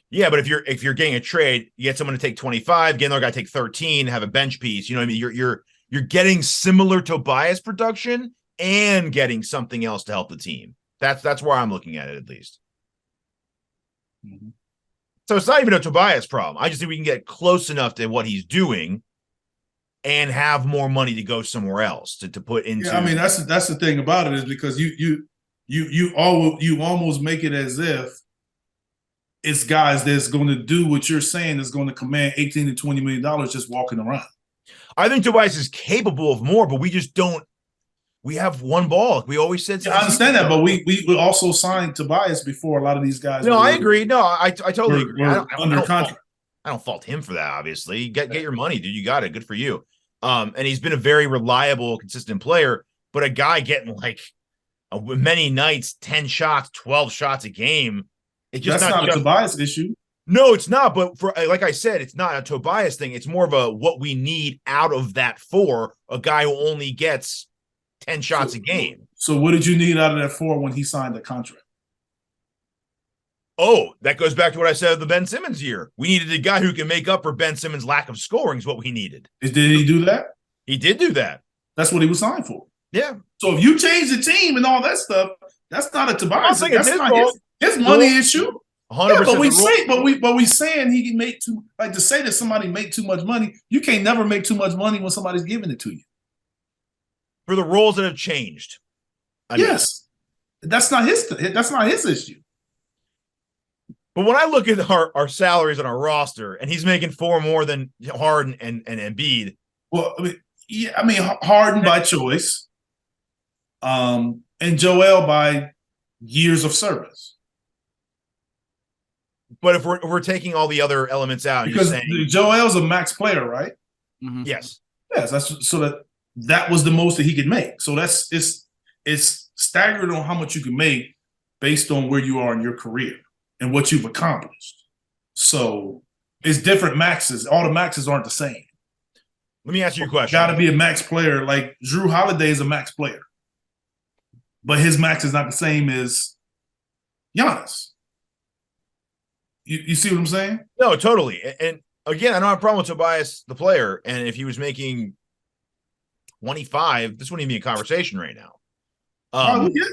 Yeah, but if you're getting a trade, you get someone to take 25, get another guy to take 13, have a bench piece. You know what I mean? You're getting similar Tobias production and getting something else to help the team. That's where I'm looking at it, at least. Mm-hmm. So it's not even a Tobias problem. I just think we can get close enough to what he's doing and have more money to go somewhere else to put into. Yeah, I mean that's the thing about it is because you almost make it as if it's guys that's going to do what you're saying is going to command $18 to $20 million just walking around. I think Tobias is capable of more, but we just don't. We have one ball. We always said. Yeah, I understand that, but we also signed Tobias before a lot of these guys. No, I agree. No, I totally agree. Under contract. I don't fault him for that. Obviously, get your money, dude. You got it. Good for you. And he's been a very reliable, consistent player. But a guy getting like many nights, 10 shots, 12 shots a game. It's just that's not a Tobias issue. No, it's not. But for like I said, it's not a Tobias thing. It's more of a what we need out of that for a guy who only gets 10 shots a game. So what did you need out of that 4 when he signed the contract? Oh, that goes back to what I said of the Ben Simmons year. We needed a guy who can make up for Ben Simmons' lack of scoring is what we needed. Did he do that? He did do that. That's what he was signed for. Yeah. So if you change the team and all that stuff, that's not a Tobias. That's not his money issue. 100%. Yeah, but we saying he can make too, like to say that somebody make too much money. You can't never make too much money when somebody's giving it to you. For the roles that have changed. Yes, that's not his issue. But when I look at our salaries on our roster, and he's making 4 more than Harden and Embiid. Well, I mean Harden by choice, and Joel by years of service. But if we're taking all the other elements out, because you're saying Joel's a max player, right? Mm-hmm. Yes. That's so that was the most that he could make. So it's staggered on how much you can make based on where you are in your career and what you've accomplished. So it's different maxes. All the maxes aren't the same. Let me ask you a question. Got to be a max player. Like Drew Holiday is a max player, but his max is not the same as Giannis. You see what I'm saying? No, totally. And again, I don't have a problem with Tobias, the player. And if he was making 25, this wouldn't even be a conversation right now.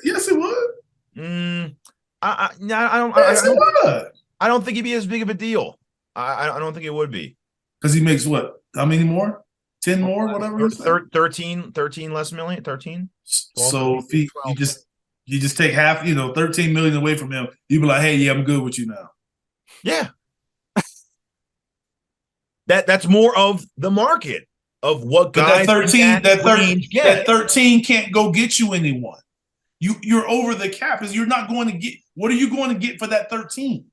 Yes, it would. I don't. Yes, it would. I don't think he'd be as big of a deal. I don't think it would be. Because he makes what? How many more? 10 more? Whatever. 13 less million. 13. So if you just take half, 13 million away from him, you'd be like, hey, yeah, I'm good with you now. Yeah. That's more of the market of what guys. That 13 can't go get you anyone. You're over the cap because you're not going to get. What are you going to get for that 13?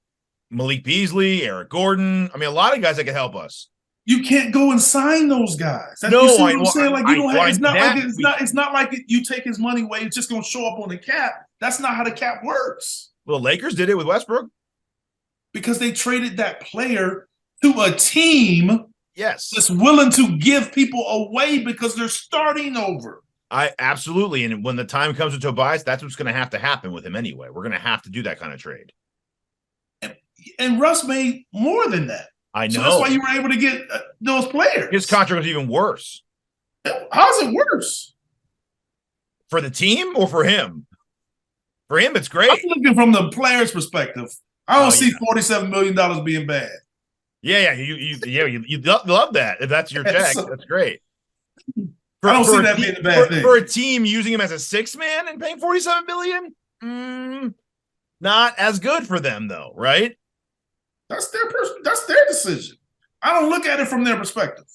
Malik Beasley, Eric Gordon. I mean, a lot of guys that could help us. You can't go and sign those guys. No, you see what I'm saying? Like you don't have. It's not like you take his money away. It's just going to show up on the cap. That's not how the cap works. Well, the Lakers did it with Westbrook because they traded that player to a team. Yes, that's willing to give people away because they're starting over. I absolutely. And when the time comes with Tobias, that's what's going to have to happen with him anyway. We're going to have to do that kind of trade. And Russ made more than that. I know. So that's why you were able to get those players. His contract was even worse. How's it worse? For the team or for him? For him, it's great. I'm looking from the player's perspective. I don't see $47 million being bad. Yeah, you love that. If that's your check, that's great. I don't see that being a bad thing. For a team using him as a sixth man and paying $47 million, not as good for them though, right? That's their decision. I don't look at it from their perspective.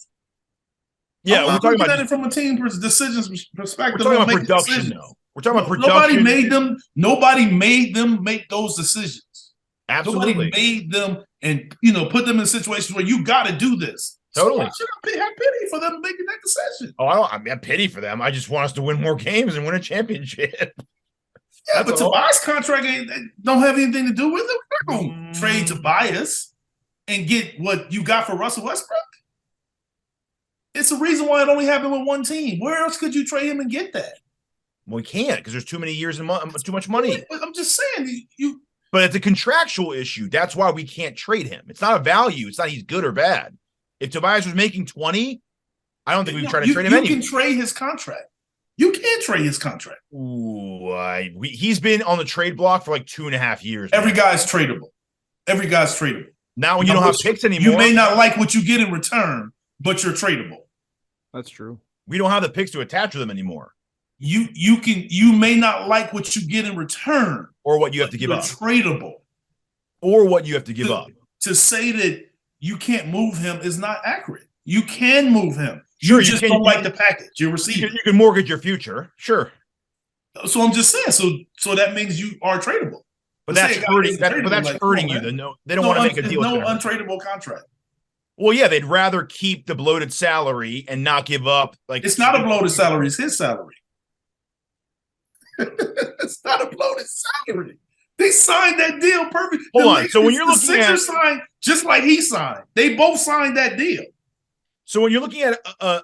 Yeah, we're talking about it from a team decisions perspective. We're talking about production, though. We're talking about production. Nobody made them make those decisions. Absolutely. Nobody made them and put them in situations where you got to do this. Totally. So why should I have pity for them making that decision? Oh, I have pity for them. I just want us to win more games and win a championship. Yeah, but Tobias' contract don't have anything to do with it. We're not going to trade Tobias and get what you got for Russell Westbrook. It's the reason why it only happened with one team. Where else could you trade him and get that? Well, we can't because there's too many years and too much money. I'm just saying But it's a contractual issue. That's why we can't trade him. It's not a value. It's not he's good or bad. If Tobias was making 20, I don't think we would try to trade him anyway. You can trade his contract. You can't trade his contract. Ooh, he's been on the trade block for like 2.5 years. Every guy's tradable. Now when you don't have picks anymore. You may not like what you get in return, but you're tradable. That's true. We don't have the picks to attach to them anymore. You may not like what you get in return. Or what you have to give up. Tradable. Or what you have to give up. To say that you can't move him is not accurate. You can move him. Sure, you just don't like the package you're receiving. You can mortgage your future. Sure. So I'm just saying. So that means you are tradable. But that's hurting. That's hurting you. They don't want to make a deal. No untradeable contract. Well, yeah, they'd rather keep the bloated salary and not give up. It's not a bloated salary; it's his salary. It's not a bloated salary. They signed that deal perfect. Hold on. So when you're looking at Sixers signed just like he signed, they both signed that deal. So when you're looking at a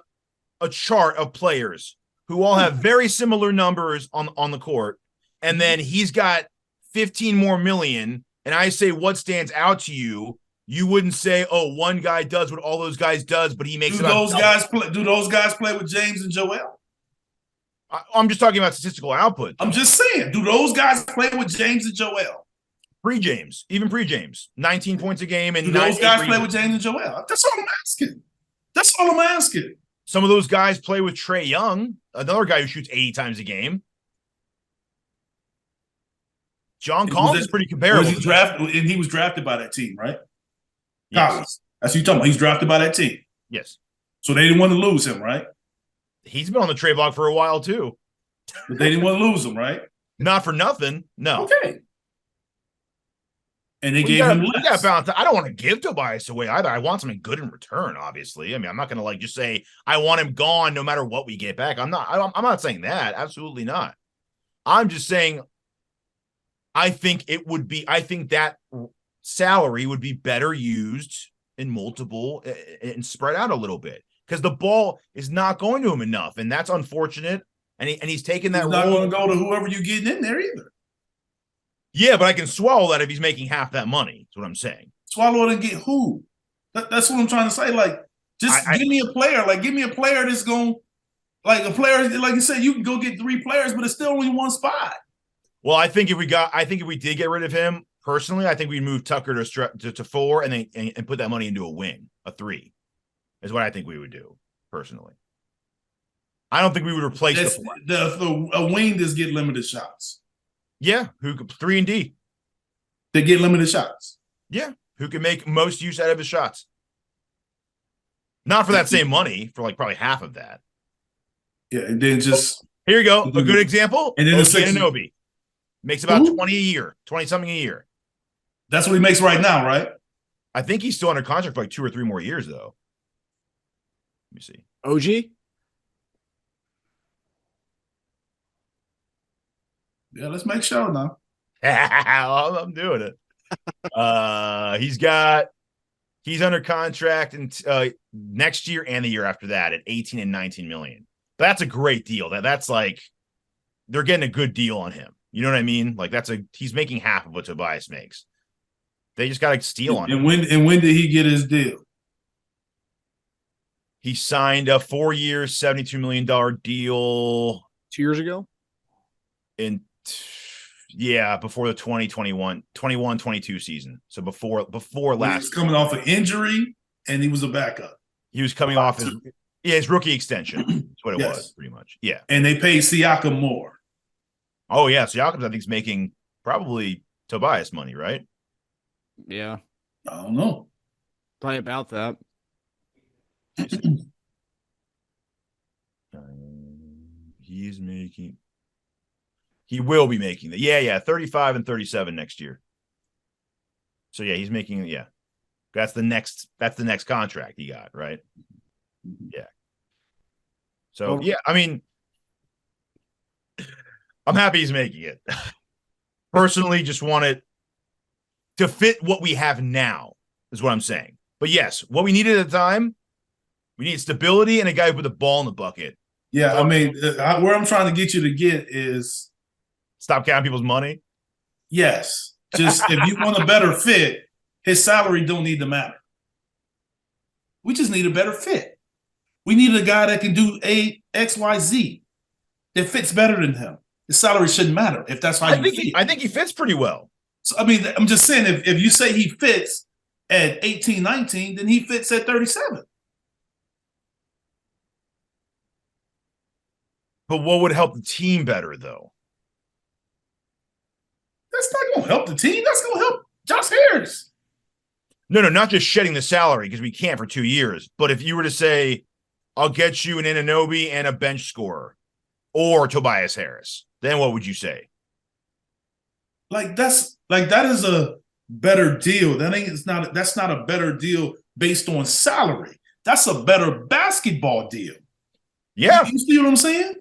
chart of players who all have very similar numbers on the court, and then he's got 15 more million, and I say what stands out to you, you wouldn't say, oh, one guy does what all those guys does, but he makes do those guys play with James and Joel? I'm just talking about statistical output. I'm just saying, do those guys play with James and Joel? Pre-James, even pre-James, 19 points a game, and do those guys play with James and Joel? That's all I'm asking. Some of those guys play with Trae Young, another guy who shoots 80 times a game. John Collins is pretty comparable. He was drafted by that team, right? Yes. Collins. That's what you're talking about. He's drafted by that team. Yes. So they didn't want to lose him, right? He's been on the trade block for a while, too. But they didn't want to lose him, right? Not for nothing. No. Okay. And they gave him less. I don't want to give Tobias away either. I want something good in return, obviously. I mean, I'm not going to just say I want him gone no matter what we get back. I'm not saying that. Absolutely not. I'm just saying I think that salary would be better used in multiple and spread out a little bit because the ball is not going to him enough. And that's unfortunate. And he's taking that role. He's not going to go to whoever you're getting in there either. Yeah, but I can swallow that if he's making half that money. That's what I'm saying. Swallow it and get who? That's what I'm trying to say. Give me a player. Give me a player that's going, a player, like you said, you can go get 3 players, but it's still only one spot. Well, I think if we did get rid of him, personally, I think we'd move Tucker to 4 and put that money into a wing, a 3, is what I think we would do, personally. I don't think we would replace a wing does get limited shots. Yeah, who could 3 and D. They get limited shots. Yeah, who can make most use out of his shots. Not for that same money, for probably half of that. Yeah, and then just here you go. A good example. And then Anunoby makes about 20 a year, 20-something a year. That's what he makes right now, right? I think he's still under contract for 2 or 3 more years, though. Let me see. OG? Yeah, let's make sure now. I'm doing it. He's under contract and next year and the year after that at 18 and 19 million. But that's a great deal. That's they're getting a good deal on him. You know what I mean? He's making half of what Tobias makes. They just got to steal on him. And when did he get his deal? He signed a 4-year, $72 million deal 2 years ago. Before the 21-22 season. So before last. He was coming off an injury and he was a backup. He was coming off Yeah, it's rookie extension. That's what it Yes. was, pretty much. Yeah. And they paid Siakam more. Oh, yeah. So Siakam, I think, is making probably Tobias money, right? Yeah. I don't know. Probably about that. He will be making that. Yeah, 35 and 37 next year. So yeah, he's making, yeah. That's the next contract he got, right? Yeah. So yeah, I mean, I'm happy he's making it. Personally, just want it to fit what we have now, is what I'm saying. But yes, what we needed at the time, we need stability and a guy who put the ball in the bucket. Yeah, I mean, where I'm trying to get you to get is stop counting people's money. Yes. Just if you want a better fit, his salary don't need to matter. We just need a better fit. We need a guy that can do X, Y, Z that fits better than him. His salary shouldn't matter if that's how I think he fits pretty well. So, I mean, I'm just saying, if you say he fits at 18, 19, then he fits at 37. But what would help the team better, though? That's not going to help the team. That's going to help Josh Harris. No, not just shedding the salary, because we can't for 2 years. But if you were to say, I'll get you an Anunoby and a bench scorer, or Tobias Harris, then what would you say? That is a better deal. That's not a better deal based on salary. That's a better basketball deal. Yeah. You see what I'm saying?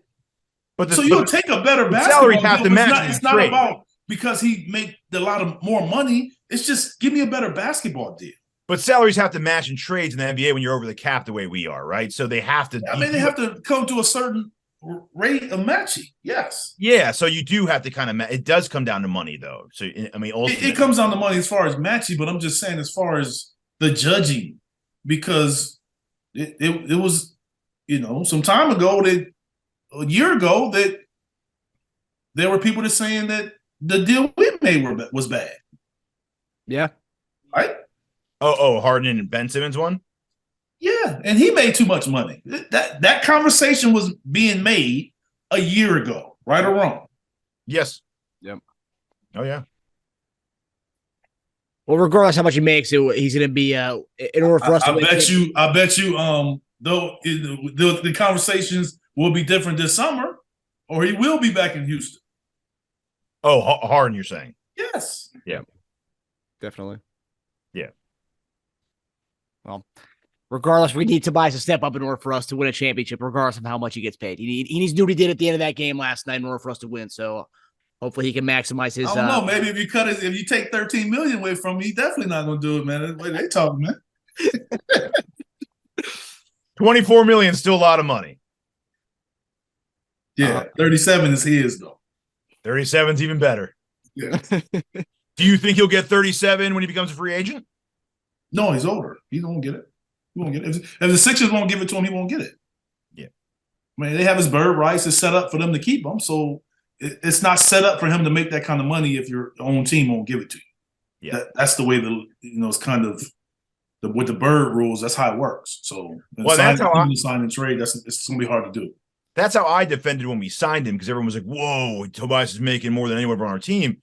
So you'll take a better basketball salary have deal. to match. It's not about because he make a lot of more money. It's just give me a better basketball deal. But salaries have to match in trades in the NBA when you're over the cap the way we are, right? So they have to. I mean, they have to come to a certain rate of matching. Yes. Yeah. So you do have to kind of. It does come down to money, though. So I mean, it comes down to money as far as matching, but I'm just saying as far as the judging, because it was, some time ago a year ago that there were people that saying that the deal we made was bad. Yeah. Right? Oh, Harden and Ben Simmons one? Yeah, and he made too much money. That conversation was being made a year ago, right or wrong? Yes. Yep. Oh, yeah. Well, regardless how much he makes, he's going to be in order for us to win. I bet you though the conversations will be different this summer, or he will be back in Houston. Oh, Harden, you're saying? Yes. Yeah. Definitely. Yeah. Well, regardless, we need Tobias to step up in order for us to win a championship, regardless of how much he gets paid. He needs to do what he did at the end of that game last night in order for us to win. So hopefully he can maximize his. I don't know. Maybe if you take $13 million away from him, he's definitely not going to do it, man. The way they talking, man. $24 million is still a lot of money. Yeah, 37 is his though. 37 is even better. Yeah. Do you think he'll get 37 when he becomes a free agent? No, he's older. He won't get it. He won't get it. If the Sixers won't give it to him, he won't get it. Yeah. I mean, they have his bird rights. It's set up for them to keep him. So it's not set up for him to make that kind of money if your own team won't give it to you. Yeah. That's the way it's kind of with the bird rules. That's how it works. So that's how sign and trade. It's going to be hard to do. That's how I defended when we signed him, because everyone was like, whoa, Tobias is making more than anyone on our team.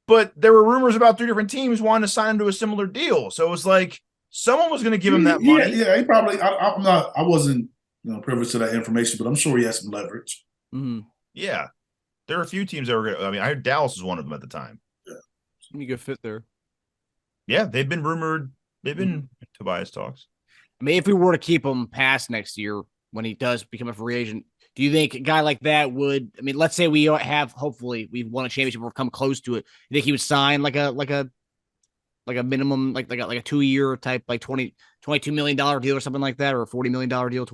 But there were rumors about 3 different teams wanting to sign him to a similar deal. So it was like someone was going to give him that money. Yeah, he probably. I wasn't privileged to that information, but I'm sure he has some leverage. Mm-hmm. Yeah, there are a few teams that were going to. I mean, I heard Dallas was one of them at the time. Yeah, you good fit there. Yeah, they've been rumored. They've been Tobias talks. I mean, if we were to keep him past next year when he does become a free agent, do you think a guy like that would? I mean, let's say we have, hopefully, we've won a championship or come close to it. You think he would sign like a minimum, like a 2-year type, like $22 million deal or something like that, or a $40 million deal,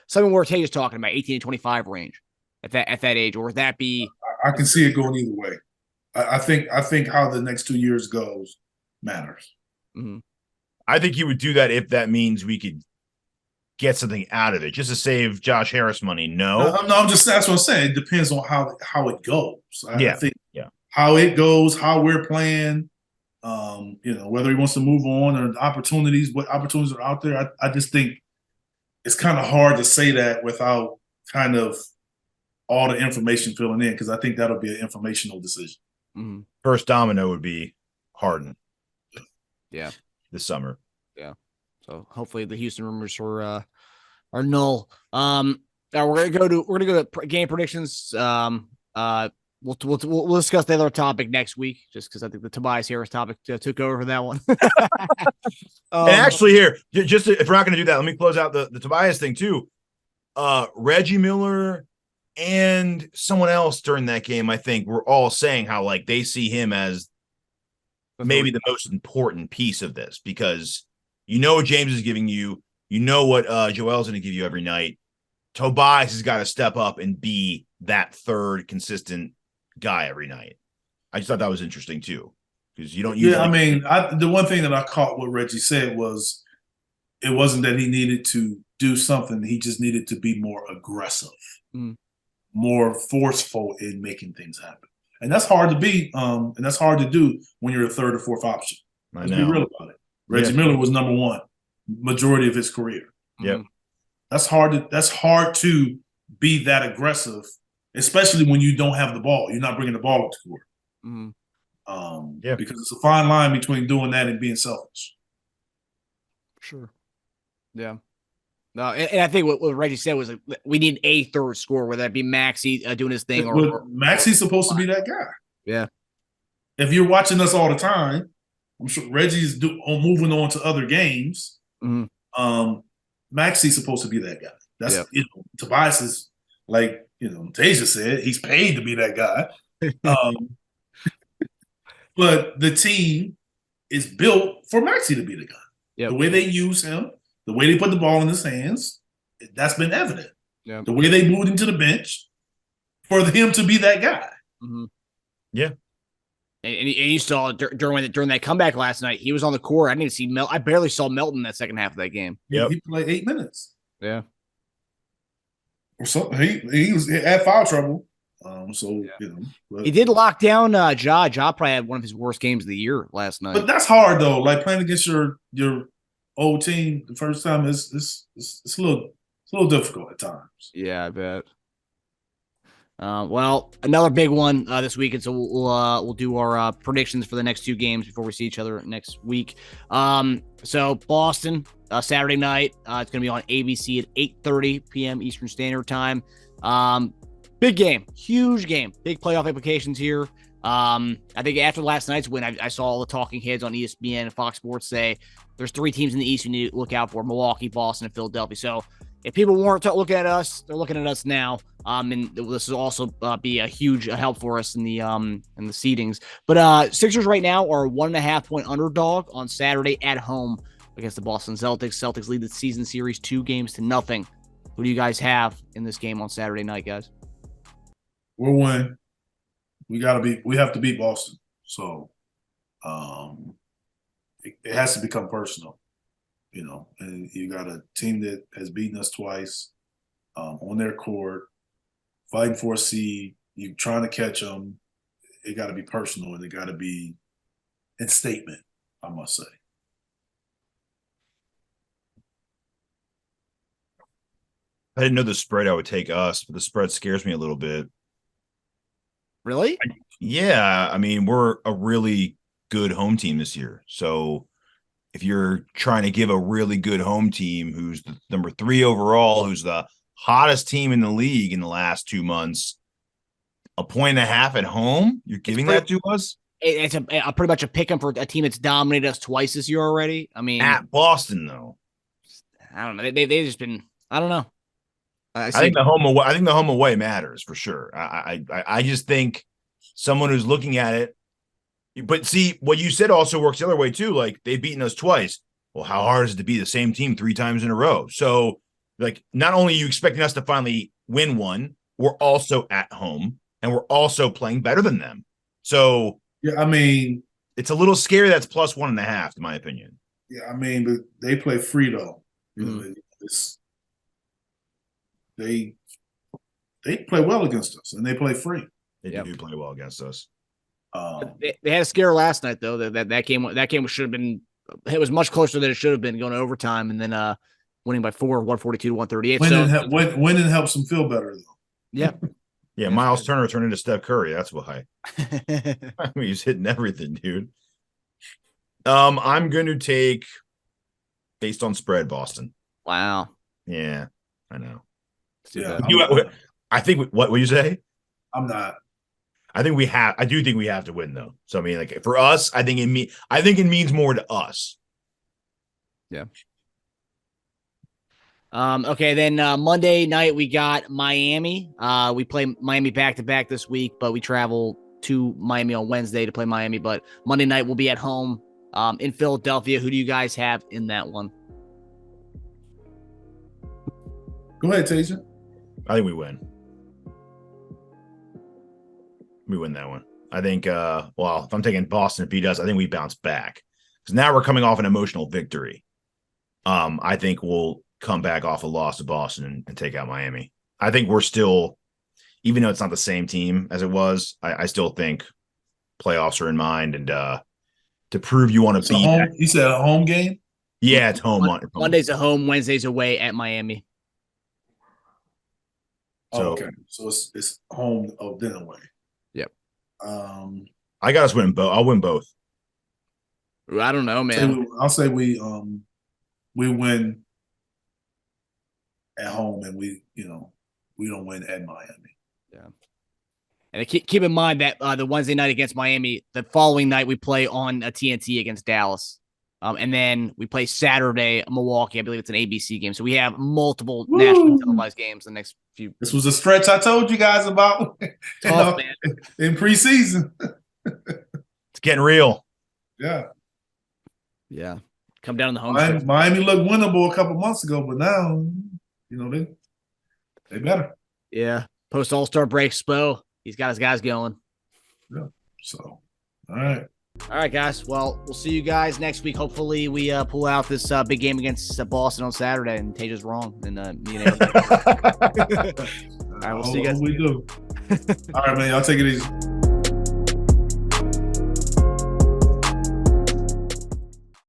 something where Teja's talking about 18 to 25 range at that age, or would that be? I can see it going either way. I think how the next 2 years goes matters. Mm-hmm. I think he would do that if that means we could get something out of it, just to save Josh Harris money. No, I'm just, that's what I'm saying. It depends on how it goes. I think yeah, how it goes, how we're playing, whether he wants to move on or what opportunities are out there. I just think it's kind of hard to say that without kind of all the information filling in, because I think that'll be an informational decision. Mm-hmm. First domino would be Harden. Yeah. This summer. Yeah. So hopefully the Houston rumors are null. Now we're gonna go to game predictions. We'll discuss the other topic next week, just because I think the Tobias Harris topic took over for that one. And actually, here, just if we're not going to do that, let me close out the Tobias thing too. Reggie Miller and someone else during that game, I think, were all saying how like they see him as maybe the most important piece of this, because what James is giving you, what Joel's going to give you every night. Tobias has got to step up and be that third consistent guy every night. I just thought that was interesting too, because you don't usually. Yeah, I mean, the one thing that I caught what Reggie said was it wasn't that he needed to do something; he just needed to be more aggressive, more forceful in making things happen, and that's hard to be. And that's hard to do when you're a third or fourth option. Let's be real about it. Reggie Miller was number one majority of his career. Yep. That's hard to be that aggressive, especially when you don't have the ball. You're not bringing the ball up to court. Because it's a fine line between doing that and being selfish. Sure. Yeah. No, and I think what Reggie said was we need a third scorer, whether that be Maxey doing his thing or Maxey's supposed to be that guy. Yeah. If you're watching us all the time, I'm sure Reggie's moving on to other games. Maxey's supposed to be that guy. That's Tobias is like Teja said, he's paid to be that guy. But the team is built for Maxey to be the guy. Yep. The way they use him, the way they put the ball in his hands, that's been evident. Yep. The way they moved him to the bench for him to be that guy. Yeah. And you saw during that comeback last night, he was on the court. I didn't even see I barely saw Melton in that second half of that game. Yeah, he played 8 minutes. Yeah. Or something. He was at foul trouble. He did lock down Ja. Ja probably had one of his worst games of the year last night. But that's hard though. Like playing against your old team the first time it's a little difficult at times. Yeah, I bet. Well, another big one this week, and so we'll do our predictions for the next 2 games before we see each other next week. So Boston Saturday night, it's going to be on ABC at 8:30 p.m. Eastern Standard Time. Big game, huge game, big playoff implications here. I think after last night's win, I saw all the talking heads on ESPN and Fox Sports say there's 3 teams in the East you need to look out for: Milwaukee, Boston, and Philadelphia. So if people weren't looking at us, they're looking at us now. And this will also be a huge help for us in the seedings. But Sixers right now are a 1.5-point underdog on Saturday at home against the Boston Celtics. Celtics lead the season series 2-0. Who do you guys have in this game on Saturday night, guys? We'll win. We have to beat Boston. So it has to become personal, and you got a team that has beaten us twice on their court, fighting for a seed. You trying to catch them. It got to be personal, and it got to be in statement, I must say. I didn't know the spread I would take us, but the spread scares me a little bit. Really? Yeah. I mean, we're a really good home team this year. So if you're trying to give a really good home team who's the number 3 overall, who's the hottest team in the league in the last 2 months, 1.5 at home, you're giving that to us? It's a pretty much a pick 'em for a team that's dominated us twice this year already. I mean, at Boston, though. I don't know. They've just been, I don't know. I think the home away matters for sure. I just think someone who's looking at it, but see what you said also works the other way too. Like they've beaten us twice. Well, how hard is it to be the same team 3 times in a row? So like, not only are you expecting us to finally win one, we're also at home and we're also playing better than them. So yeah, I mean, it's a little scary. That's plus 1.5, in my opinion. Yeah, I mean, but they play free though. They play well against us, and they play free. They do play well against us. They had a scare last night, though. That game should have been. It was much closer than it should have been going to overtime, and then winning by 4, 142-138. Winning helps him feel better, though. Yeah. Yeah, Miles Turner turned into Steph Curry. That's why. I mean, he's hitting everything, dude. I'm going to take, based on spread, Boston. Wow. Yeah, I know. Yeah, I think what will you say? I'm not. I do think we have to win, though. So I mean, like for us, I think it means more to us. Yeah. Okay, then Monday night we got Miami. We play Miami back-to-back this week, but we travel to Miami on Wednesday to play Miami. But Monday night we'll be at home in Philadelphia. Who do you guys have in that one? Go ahead, Teja. I think we win. We win that one. I think, if I'm taking Boston to beat us, I think we bounce back. Because now we're coming off an emotional victory. I think we'll come back off a loss to Boston and take out Miami. I think we're still, even though it's not the same team as it was, I still think playoffs are in mind. And to prove you want to beat. You said a home game? Yeah, it's home. Monday's at home, Wednesday's away at Miami. So, okay. So it's home of then away. Yep. I got us win both. I'll win both. I don't know, man. I'll say we win at home and we don't win at Miami. Yeah. And keep in mind that the Wednesday night against Miami, the following night we play on a TNT against Dallas. And then we play Saturday, Milwaukee. I believe it's an ABC game. So we have multiple nationally televised games the next few. This was a stretch I told you guys about Tough, man. In preseason. It's getting real. Yeah. Yeah. Come down on the home. Miami looked winnable a couple months ago, but now, they better. Yeah. Post All-Star break, Spo. He's got his guys going. Yeah. So, all right. All right, guys. Well, we'll see you guys next week. Hopefully, we pull out this big game against Boston on Saturday, and Teja's wrong. And me and Eric. All right, we'll see you guys. We do. All right, man. Y'all take it easy.